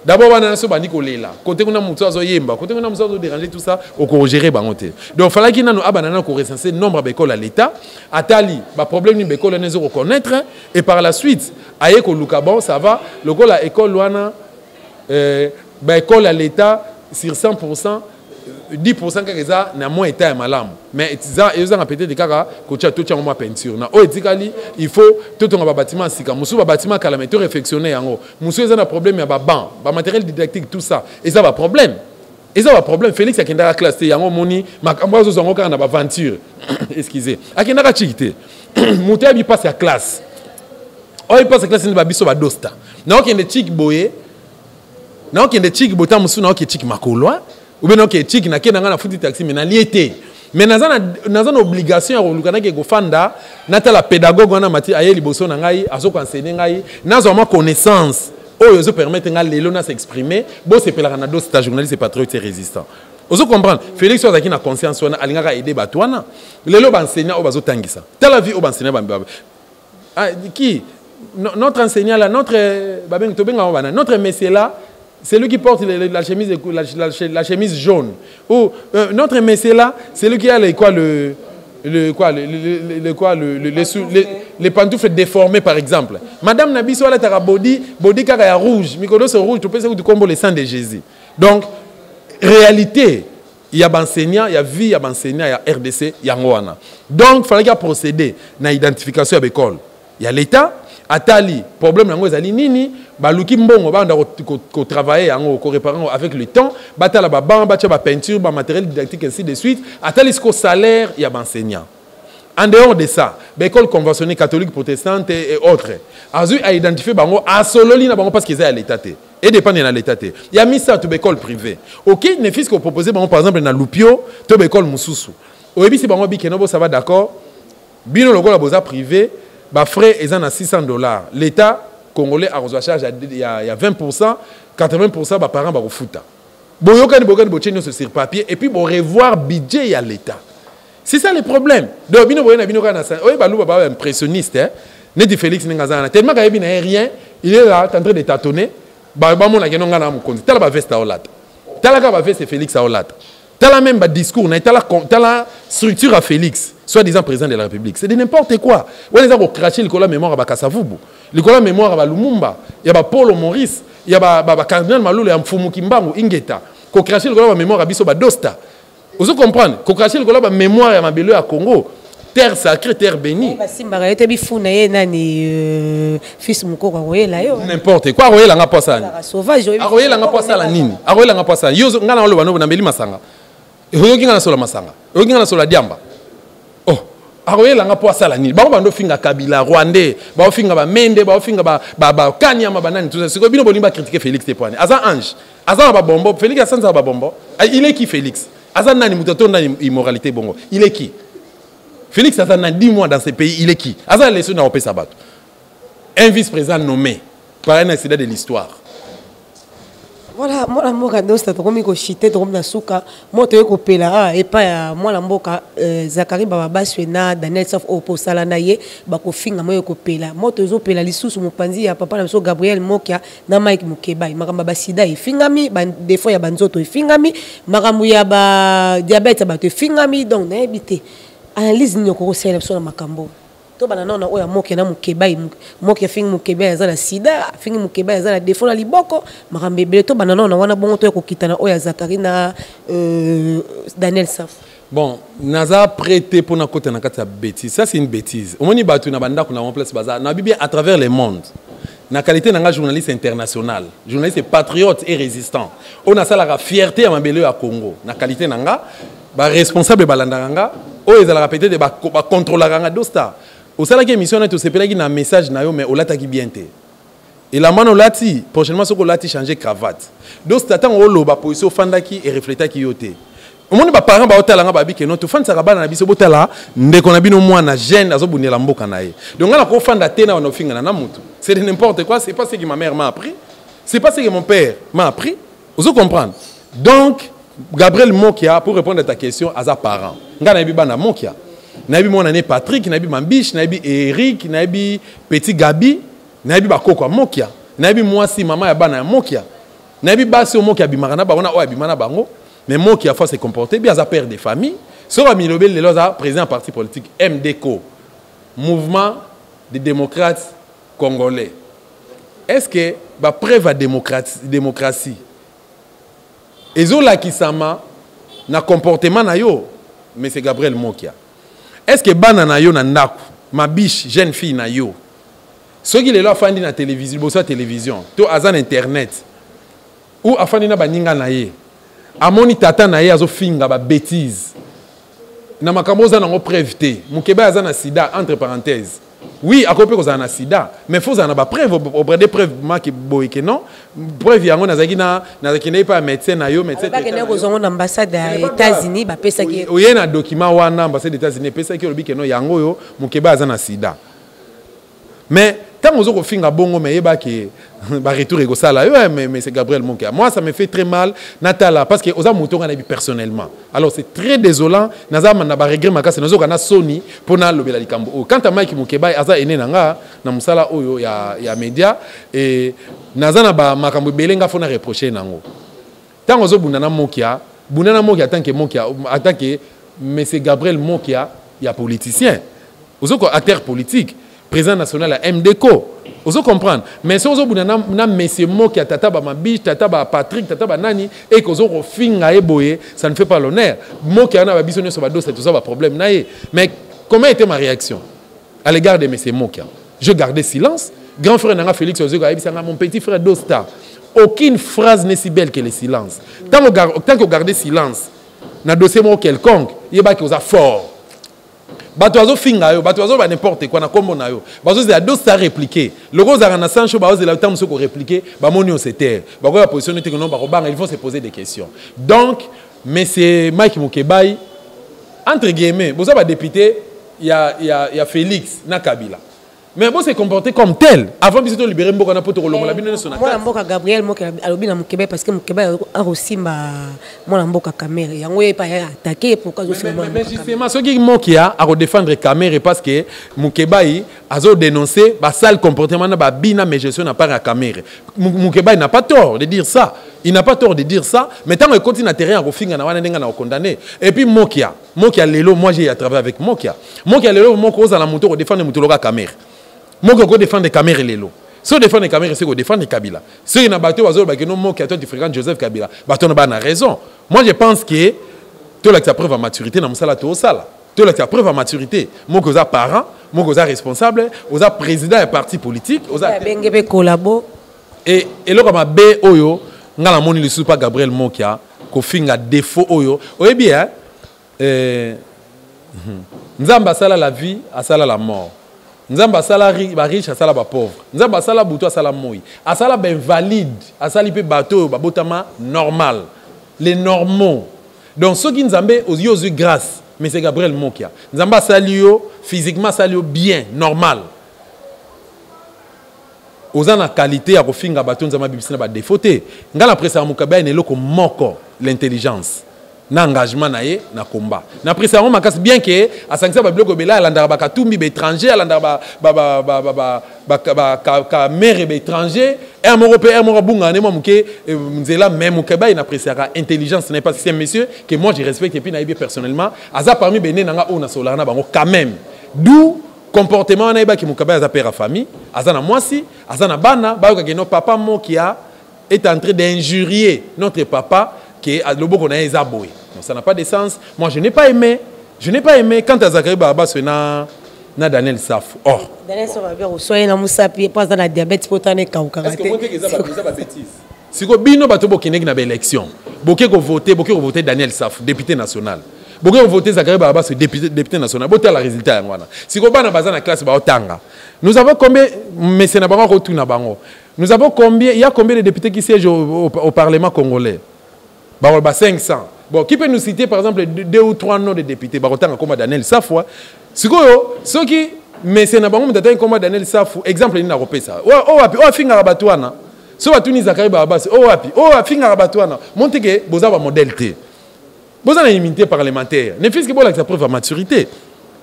d'abord bana so bandi kolela côté kuna mutu azo yemba côté kuna mutu azo déranger tout ça au ko gérer bangote donc fallait qu'il nanu abanana ko recenser nombre d'écoles à l'état atali ba problème ni école nezo reconnaître et par la suite aye ko luka bon ça va le ko la école wana ba école à l'état sur 100% 10% kaka na moins état malam mais ça ils ont peut-être des kaka ko tia to tia mo peinture na o etikali il faut tout ton ba bâtiment sika musu ba bâtiment kala mais to réfectionner yango musu ils ont un problème ya ba banc ba matériel didactique tout ça et ça va problème Félix akendaka classe yango moni makambo zo zongo kaka na ba aventure excusez akendaka chikité muté bi passe à classe o il passe à classe ni ba biso ba dosta na okende chik boye na okende chik bota musu na okende chik makolwa ou bien ok chik na kena na futi taxi mais na liété mais nazana obligation ya kolukana ke gofanda nata la pédagogue wana mati aye liboso na ngai azoko enseigner ngai nazo ma connaissance oyo zo permettre ngai lelo na s'exprimer bo sepelaka na dos stage journaliste patriote résistant ozo comprendre Félix Ozaki na conscience wana alingaka aider batwana lelo ba enseignant o bazo tangisa tala vie o ba enseignant ba qui notre enseignant là notre babeng tobenga wana notre messier là c'est lui qui porte la chemise jaune. Ou notre messier là, c'est lui qui a les pantoufles déformées par exemple. Madame Nabiso elle a body kaka rouge, mikodo c'est rouge, tu peux savoir du combo le sang de Jésus. Donc réalité, il y a enseignant, il y a vie, il y a enseignant, il y a RDC, il y a Ngoana. Donc il fallait qu'il procéder à l'identification de l'école. Il y a l'État. Atali, problème nango ezali nini, baluki mbongo banda ko travailler yango ko réparer avec le temps, batala ba ban bacha ba peinture, ba matériel didactique ainsi de suite, atali ce salaire il y a enseignant. En dehors de ça, l'école conventionnée catholique protestante et autres, azu a identifié bango a sololi na bango parce qu'ils est à l'état et dépend de l'état. Il y a mis ça à l'école privée. OK, ne fils qu'on proposé bango par exemple na Lupio, to l'école mususu. Oyebi si bango bi kenobo ça va d'accord. Bino logo la boza privé. Bah frais ils en a $600. L'État congolais a reçu charge il y a 20%, 80% bah parents bah refuta. Boyokan bochenyo sur papier et puis bon revoir budget à l'État. C'est ça le problème. Donc bino boyena bino kana ça. Oui bah nous bah impressionniste hein. Nedi Félix Ngazana tellement qu'il n'y a rien, il est là en train de tâtonner. Bah mon la kenonga na mukonzi. Tala ba veste aolata. Tala ka ba veste Félix aolata. Tala même ba discours na tala structure à Félix. Soi-disant président de la République. C'est de n'importe quoi. On les a craché le mémoire à Kassavubu. Le mémoire à Lumumba. Il y a Paul Maurice. Il y a Cardinal Malou et Mfumu Kimbangu Ingeta. Ko craché le mémoire à Biso Dosta. Vous comprenez? Ko craché le mémoire à Mabelo à Congo. terre sacrée, terre bénie. N'importe quoi, Royel n'a pas ça. Royel n'a pas ça la nini. Royel n'a pas ça. Yo ngana lo bano na meli masanga. Yo ngana so la masanga. Yo ngana so la diamba. Oh, Royel n'a pas ça la nini. Ba bando finga Kabila, Rwandais, ba finga ba Mende, ba finga ba Kanyama banani tout ça. C'est que bino bolimba critiquer Félix Tepoane. Azan ange. Azan ba bombo, Félix Asanza ba bombo. Il est qui Félix? Azan nani mutato nani immoralité bongo. Il est qui? Félix Azan a 10 mois dans ce pays, il est qui? Azan laissé na opé sabat. Un vice-président nommé par un incident de l'histoire. Voilà, moi la mboka dosta to komi ko chité to komi na suka, moi to ko pela et pas moi la mboka Zakari baba baswena Daniel Saf opo sala na ye ba ko finga moi ko pela. Moi to zo pela lisusu mopanzi ya papa na so Gabriel Mokia na Mike Mukebai. Makamba ba sida ifingami, ba defo ya banzoto ifingami, makamu ya ba diabète ba to ifingami donc na ebité. Analyse ni ko sala so na makambo. To banana na oya Mokia na Mukebai, Mokia fingi Mukebai za la sida, fingi Mukebai za la defo na liboko, makambe bele to banana na wana bongo to ko kitana oya Zakari na Daniel Saf. Bon, naza prêté pour na côté na kata bêtise. Ça c'est une bêtise. Au moni batu na banda ko na en place bazar. Na bibi à travers le monde. Na qualité na journaliste international, journaliste patriote et résistant. On a ça la fierté à mabele à Congo. Na qualité nanga ba responsable balandanga o ezala peut-être ba contrôler nga dosta. Au salaire qui émission est au CPL qui n'a message na yo mais au lata qui bien té. Et la mano lati prochainement ce qu'on lati changer cravate. Donc c'est attend au lo ba position fandaki et refléter qui yoté. Au monde ba parents ba otala nga ba bi ke no to fan saraba na biso botala ndeko na bino mwana jeune azo bunela mboka na ye. Donc on a ko fanda tena na ofinga na mutu. C'est n'importe quoi, c'est pas ce que ma mère m'a appris. C'est pas ce que mon père m'a appris. Vous comprenez? Donc Gabriel Mokia pour répondre à ta question à sa parent. Ngana bi bana Mokia. Nabi mon année Patrick, nabi Mambiche, nabi Eric, nabi Petit Gabi, nabi Bakoko Mokia, nabi moi si maman ya bana Mokia, nabi basi o Mokia bimarana ba ona o bimana bango, mais Mokia faut se comporter bien à père de famille. Sera Milobel le loza président parti politique MDCO, Mouvement des démocrates congolais. Est-ce que ba preuve à démocratie ezola kisama na comportement na yo, mais c'est Gabriel Mokia. Est-ce que bana na yo na ndako ma biche jeune fille na yo ceux qui les lo afandi na télévision bosa télévision to azan internet ou afandi na baninga na ye amoni tata na ye azo finga ba bêtise na makambo za nango preuve te Mukeba azan na sida entre parenthèses oui akope ko za na sida mais faut za na ba preuve auprès des preuves ma ki boyeke non preuve yango nazaki na kine pa médecin na yo médecin ba kene ko zongo na ambassade ya États-Unis ba pesa ki oye na document wana ambassade des États-Unis pesa ki lobi ke no yango yo Mukeba azan na sida mais tant aux autres finga bongo mais yeba ki ba retour ego sala mais c'est Gabriel Mokia. Moi ça me fait très mal Natala parce que oza mutonga na bi personnellement. Alors c'est très désolant nazama na ba regret makase nazo kana Sony pona lobela likambo. Quand Mike Mukeba aza ene nanga na musala oyo ya média et nazana ba makambo belenga fona reprocher nango. Tant ozo bunana Mokia tant que Mokia tant que monsieur Gabriel Mokia ya politicien. Ozo ko acteur politique président national à MDCO. Vous comprenez? Mais si vous avez monsieur Mokia, tata ba Mabiche, tata ba Patrick, tata ba Nani, et que vous avez finga eboye, ça ne fait pas l'honneur. Mokia na ba bisonné sur ba dos, c'est tout ça ba problème naé. Mais comment était ma réaction à l'égard de monsieur Mokia? Je gardais silence. Grand frère Nanga Félix Ozego a dit mon petit frère Dosta. Aucune phrase n'est si belle que le silence. Tant que vous gardez silence, dans dossier quelconque, il y a que vous êtes fort. Batoazo finga yo, batoazo ba n'importe quoi na kombo na yo. Bazo za dosta répliquer. Le gros za na sancho bazo de la temps se ko répliquer, ba moni on se terre. Ba ko la position te non ba ko banga, il faut se poser des questions. Donc, mais c'est Mike Mukebai entre guillemets, vous avez député, il y a Félix na Kabila. Mais bon, c'est comporté comme tel. Avant de se libérer, on a pas tout le monde. Moi, je Gabriel, moi, je Mukeba parce que Mukeba a aussi moi, caméra. Il y a pas attaqué pour cause mais justement, ce qui Mokia a défendre caméra parce que Mukeba a dénoncé le sale comportement de Bina, mais je suis pas la caméra. Mukeba n'a pas tort de dire ça. Il n'a pas tort de dire ça. Mais tant qu'il continue à terrain, on a condamné. Et puis Mokia Lelo, moi j'ai travaillé avec Mokia Lelo, moi cause à la moto pour défendre la caméra. Moi, je défends les caméras Lelo. Si on défend les caméras, c'est qu'on défend les Kabila. Si on a battu tu fréquentes Joseph Kabila, on a raison. Moi, je pense que tu as la preuve à maturité dans le sala, tu as Tu as preuve à maturité. Moi, que vous parent, moi, que vous responsable, vous président d'un parti politique. Vous collabo. Et là, comme B, Oyo, nous avons dit que Gabriel Mokia, qui a défaut Oyo. Oui, bien, Nzamba sala la vie, asala la mort. Nzamba sala riche, asala ba pauvre. Nzamba sala buto, asala moi. Asala ben valide, asala pe bateau, babotama normal. Les normaux. Donc ceux qui nzambe aux yeux grâce, mais c'est Gabriel Mokia. Nzamba salio physiquement salio bien, normal. Aux en la qualité à kofinga bateau nzamba bibisina ba défauté. Ngala presa mukaba ne loko moko l'intelligence. Na engagement na ye na combat na presa on makas bien que a sanctionner ba bloko bela landara ba katumbi ba étranger landara ba mère ba étranger un européen mo bunga ne mo muke nzela même mukaba na presa intelligence n'est pas c'est monsieur que moi je respecte et puis na bien personnellement aza parmi bene nanga ona solarna bango quand même d'où comportement na ba ki mukaba aza père à famille aza na mwasi aza na bana ba ka no papa mo qui a est en train d'injurier notre papa qui est le qu'on a ezaboué. Donc ça n'a pas de sens. Moi je n'ai pas aimé. Je n'ai pas aimé quand Zakari Baba c'est na Daniel Saf. Oh. Daniel Saf va bien soigner na musapi pas dans la diabète spontané ka Est-ce que monter que ça va bêtise. Si ko bino bato bokenek na élection. Boké ko voter Daniel Saf député national. Boké ko voter Zakari Baba c'est député national. Boté la résultat ngwana. Si ko bana bazana classe ba otanga. Nous avons combien mais c'est na bango retour na bango. Nous avons combien il y a combien de députés qui siègent au Parlement congolais? 500. Bon, qui peut nous citer par exemple 2 ou 3 noms de députés? Comme Daniel Safou. Ceux qui, mais c'est un comme Daniel Safou. Exemple, il n'y a pas ça. Oh, finga rabatouana. Ce va tout Zakari Babas. Oh, finga rabatouana. Montez que vous avez un modèle T. Vous avez une immunité parlementaire. Ne faites que vous avez sa preuve à maturité.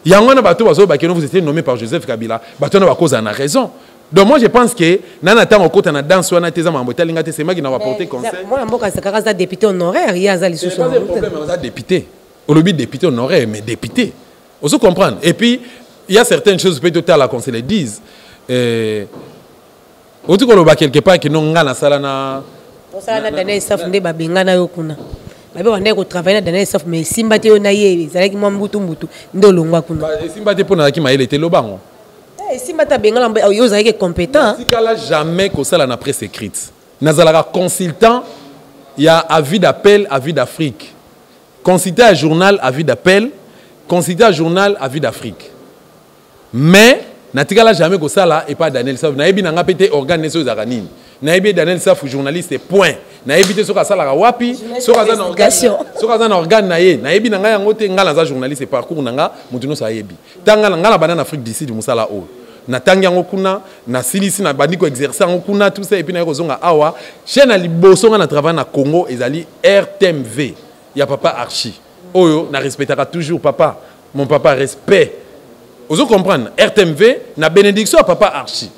Il y a un bateau, vous étiez nommé par Joseph Kabila. Bateau n'a cause en a raison. Donc moi je pense que nana tango kota na danse wana teza mambota linga te sema qui n'a apporté conseil. Moi mboka sakaka za député honoraire il y a za lisusu. C'est pas un problème za député. Au lobby député honoraire mais député. On se comprendre. Et puis il y a certaines choses peut-être à la conseil les disent au tout ko quelque part que non ngana sala na sala na Daniel Saf nde ba bengana yo kuna. Ba be wande ko travailler na Daniel Saf mais simba te yo na ye zalaki mwa mbutu ndo longwa kuna. Ba simba te pona ki maele te lobango. Si je suis compétent. Si je jamais que ça la presse écrite. Nazalaka consultant, il y a avis d'appel, avis d'Afrique. Consulter un journal, avis d'appel. Consulter un journal, avis d'Afrique. Mais, natikala jamais que ça là et pas Daniel Saf. Naebi nanga pété organe neso zaranine. Naebi Daniel Saf journaliste point. Naebi te soka sala wapi, soka za organe, organe nae. Naebi nanga yango te ngala za journaliste parcours nanga mutuno sa yebi. Tanga ngala banana Afrique d'ici du musala o. Na tangiango kuna na silisi na bandiko exercer ngo kuna tout ça et puis na kozonga awa chaîne ali boso na travail na Congo ezali RTMV ya papa Archi oyo na respectera toujours papa mon papa respect ozo comprendre RTMV na bénédiction à papa Archi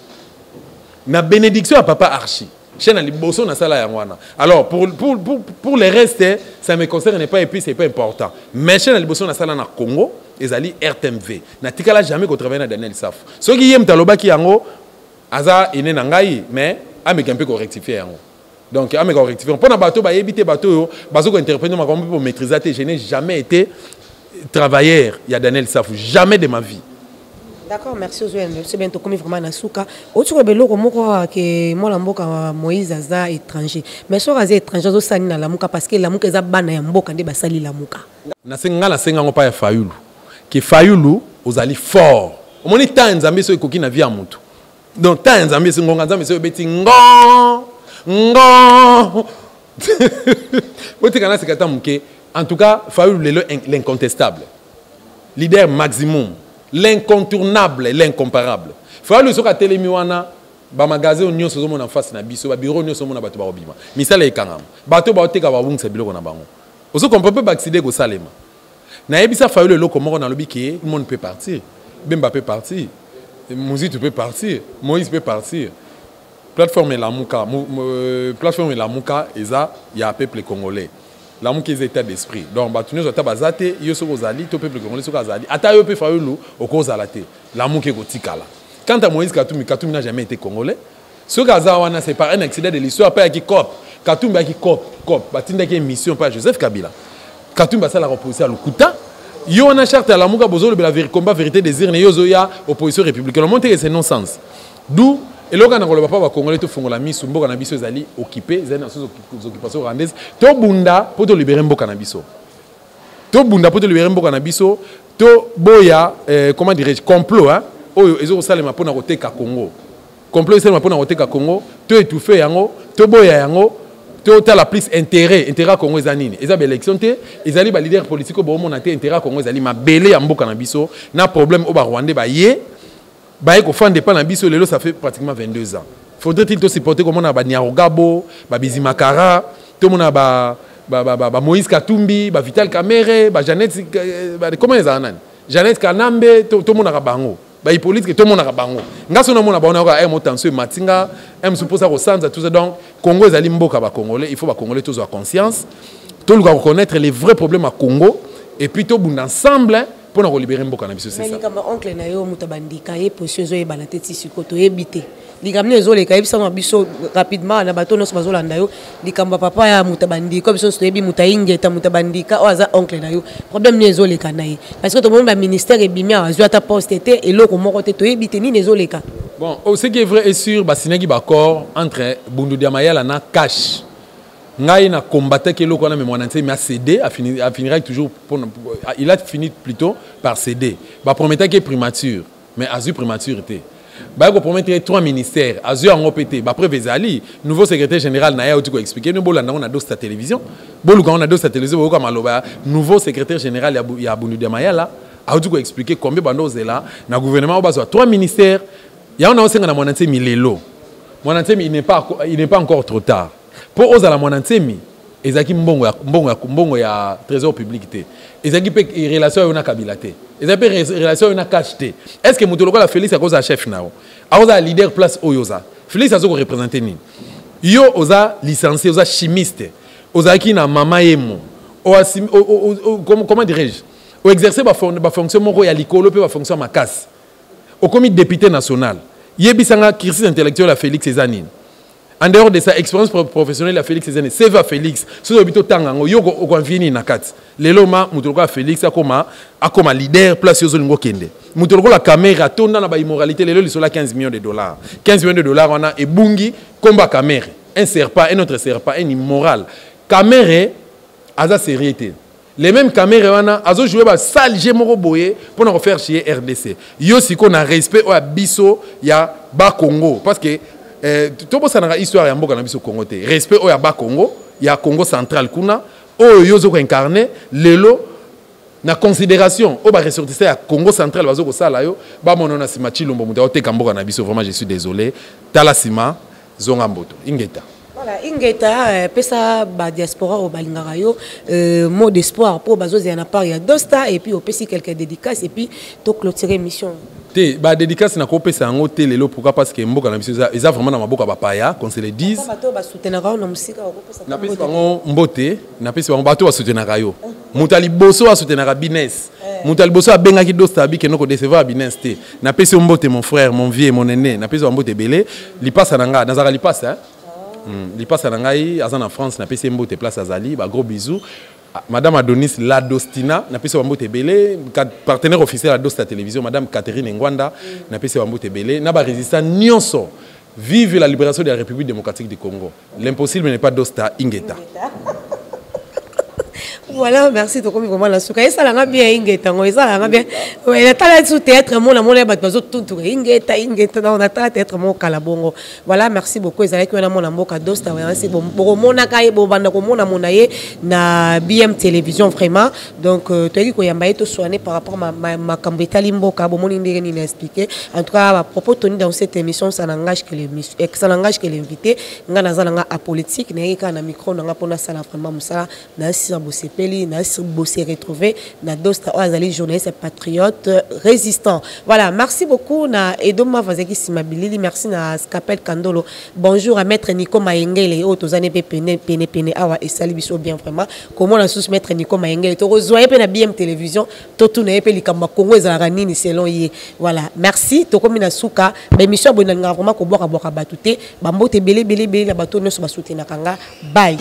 na bénédiction à papa Archi chaîne ali boso na sala yangwana alors pour les restes ça me concerne pas et puis c'est pas important mais chaîne ali boso na sala na Congo ezali RTMV na tikala jamais ko travailler na Daniel Saf so ki yem taloba ki yango aza ine na ngai mais ameka mpe ko rectifier yango donc ameka ko rectifier pour na bateau ba yebite bateau yo bazo ko interpréter ma comme pour maîtriser je n'ai jamais été travailleur il y a Daniel Saf jamais de ma vie. D'accord, merci Ozouen. C'est bientôt comme vraiment na souka. Autre que beloko moko que moi mboka Moïse aza étranger. Mais so aza étranger zo sani na lamuka parce que lamuka eza bana ya mboka nde basali lamuka. Na senga ngo pa ya Fayulu. Que Fayulu ozali fort. Omoni temps nzambe so ekoki na vie ya mutu. Donc temps nzambe so ngonga nzambe so beti ngo. Botikana sekata muke. En tout cas, Fayulu l'incontestable. Leader maximum. L'incontournable, l'incomparable. Fayulu soka telemiwana ba magasin onyo sozo mona face na biso ba bureau onyo sozo mona bato ba obima. Misala ekangam. Bato ba oteka ba bungisa biloko na bango. Oso comprendre pas accéder au Salema. Na ebisa Fayulu loko moko na lobi ki tout le monde peut partir. Bemba peut partir. Moïse peut partir. Moïse peut partir. Plateforme Lamuka, plateforme Lamuka eza ya peuple congolais. Lamuka est état d'esprit. Donc batunyo zata bazate yo soko zali to peuple congolais soko zali. Ata yo pe Fayulu okozalate. Lamuka ekotikala. Quant à Moïse Katumbi, Katumbi n'a jamais été congolais. Ce Gazawana c'est par un accident de l'histoire pas qui cop. Katumbi qui cop, batinda qui mission par Joseph Kabila. Katumbi ça la repousser à Lukuta. Yo on a charte à la mouka bozo le combat vérité des urnes yo zoya opposition républicaine. Le monte c'est non sens. D'où et là quand on le papa congolais tout font la mise mboka na biso ezali occupé zena sous occupation rwandaise. To bunda pour te libérer mboka na biso. To bunda pour te libérer mboka na biso. To boya comment dirais-je complot hein. Oyo ezo salema pona koteka Congo. Complot salema pona koteka Congo. To étouffer yango, to boya yango. Tout la plus intérêt Congo ezanini eza ba élection te ezali ba leader politique bo mona te intérêt Congo ezali ma belé ya mboka na biso na problème au ba Rwandais ba ye ba ko fande pas na biso lelo ça fait pratiquement 22 ans faudrait-il to supporter comme on a ba Nyarugabo ba Bizimakara tout mona ba Moïse Katumbi ba Vital Kamerhe ba Jeannette comment les anani Jeannette Kanambe tout mona ka bango ba politique tout le monde a bango ngaso na mona ba on a tension matinga supposé au centre tout ça donc Congo ezali mboka ba congolais il faut ba congolais tous avoir conscience tout le reconnaître les vrais problèmes à Congo et puis tout bund ensemble pour nous libérer mboka na biso c'est ça mais oncle na yo mutabandika ye position zo yebana teti sikoto yebite likamne ezole kayebisa biso rapidement na bato noso bazolanda yo likamba papa ya mutabandika biso soyebi mutaingeta mutabandika oaza oncle na yo problème ne ezole kanaye parce que tout le monde ba ministère ebimia azwa ta poste té eloko moko té toyebite ni ezole ka bon ce qui est vrai est sûr ba sinagi ba accord entre Bundu Diamayala na cash ngai na combattre que eloko na me mwana ntemi a cédé a finira toujours il a fini plutôt par céder ba promettait que primature mais azu primaturité ba ko promettre 3 ministères azu en pété ba prévezali nouveau secrétaire général na ya oti ko expliquer nous bolanda on a dosta télévision boluka on a dosta télévision ko maloba nouveau secrétaire général ya Bundu Diamayala a oti ko expliquer combien bando zela na gouvernement o bazo 3 ministères ya on a osenga na mwana ntemi lelo mwana ntemi il n'est pas encore trop tard pour oser la monantemi ezaki mbongo ya trésor public té ezaki pe relation na kabila té ezaki relation na cash té est-ce que mutoloko la Félix à cause à chef nao a oza leader place oyoza Félix azo ko représenter ni yo oza licencié oza chimiste ozaki na mama yemo comment dirais-je o exercer ba fonction moko ya likolo pe ba fonction makasi au comité député national yebisanga cursus intellectuel à Félix ezanine. En dehors de sa expérience professionnelle à Félix Cézanne, c'est va Félix. Si vous avez tangango, yo ko vini na kat. Lelo ma mutoloko Félix akoma leader place yozo lingo kende. Mutoloko la caméra tonda na ba immoralité lelo lisola 15 millions de dollars. 15 millions de dollars on a ebungi combat caméra. Un serpent, un autre serpent, un immoral. Caméra aza sérieuxité. Les mêmes caméras on a azo jouer ba sale jeu moko boye pour nous faire chier RDC. Yo siko na respect o biso ya ba Congo parce que tout ça na histoire ya mboka na biso Congo te respect o ya ba Congo ya Congo central kuna o yozo ko incarner lelo na considération o ba ressortissant ya Congo central bazo ko sala yo ba monona sima chilombo muta o te kamboka na biso vraiment je suis désolé tala sima zonga mboto ingeta. Voilà, ingeta pesa ba diaspora au balingaka yo mot d'espoir pour bazozi na part ya dosta et puis au pesi quelques dédicaces et puis to clôturer mission. Te ba dédicace na ko pesa ngo te lelo pourquoi parce que mboka na biso eza vraiment na maboka bapaya qu'on se le dise. Bato ba soutenaka na musika ko pesa. Na pesa ngo mbote, na pesa ngo bato ba soutenaka yo. Mutali boso ba soutenaka business. Mutali boso abenga ki dosta bi ke no ko décevoir business te. Na pesa mbote mon frère, mon vieux, mon aîné, na pesa mbote belé, li passa nanga, na zaka li passa. Il passe à Nangaï, en France, na PC Mbote place à Zali, gros bisous. Madame Adonis Ladostina, na PC Mbote Belé, partenaire officiel à Dosta Télévision, Madame Catherine Ngwanda, na PC Mbote Belé, na ba résistant Nyonso. Vive la libération de la République démocratique du Congo. L'impossible n'est pas Dosta Ingeta. Voilà, merci beaucoup vraiment la souka. Et ça l'a bien ingeta, ça l'a bien. Ouais, la tala sous théâtre mon amour les bateaux tout ingeta on a théâtre mon kalabongo. Voilà, merci beaucoup. Ils allaient que mon amour kadosta, c'est bon. Bon mon akaye bon banda comme mon amonaye na BM télévision vraiment. Donc tu as dit que yamba est soigné par rapport ma kambeta limboka bon mon indire ni expliquer. En tout cas à propos Tony dans cette émission ça n'engage que l'émission, ça n'engage que l'invité. Ngana zalanga apolitique, n'ayika na micro n'anga pona sala vraiment musala na sir bossé. Na se retrouver na dosta azali journaliste patriote résistant. Voilà, merci beaucoup na Edoma Vazeki Simabilili, merci na Scapel Kandolo. Bonjour à maître Nico Maengele otozane pe pene awa et sali biso bien vraiment. Comment la sous maître Nico Maengele to rezoyer pe na BM télévision to tourner pe likamba Congo ezala nini selon yé. Voilà, merci to komi na suka ba émission bonanga vraiment ko boka batute ba mbote belé la bato no so ba soutenir kanga. Bye.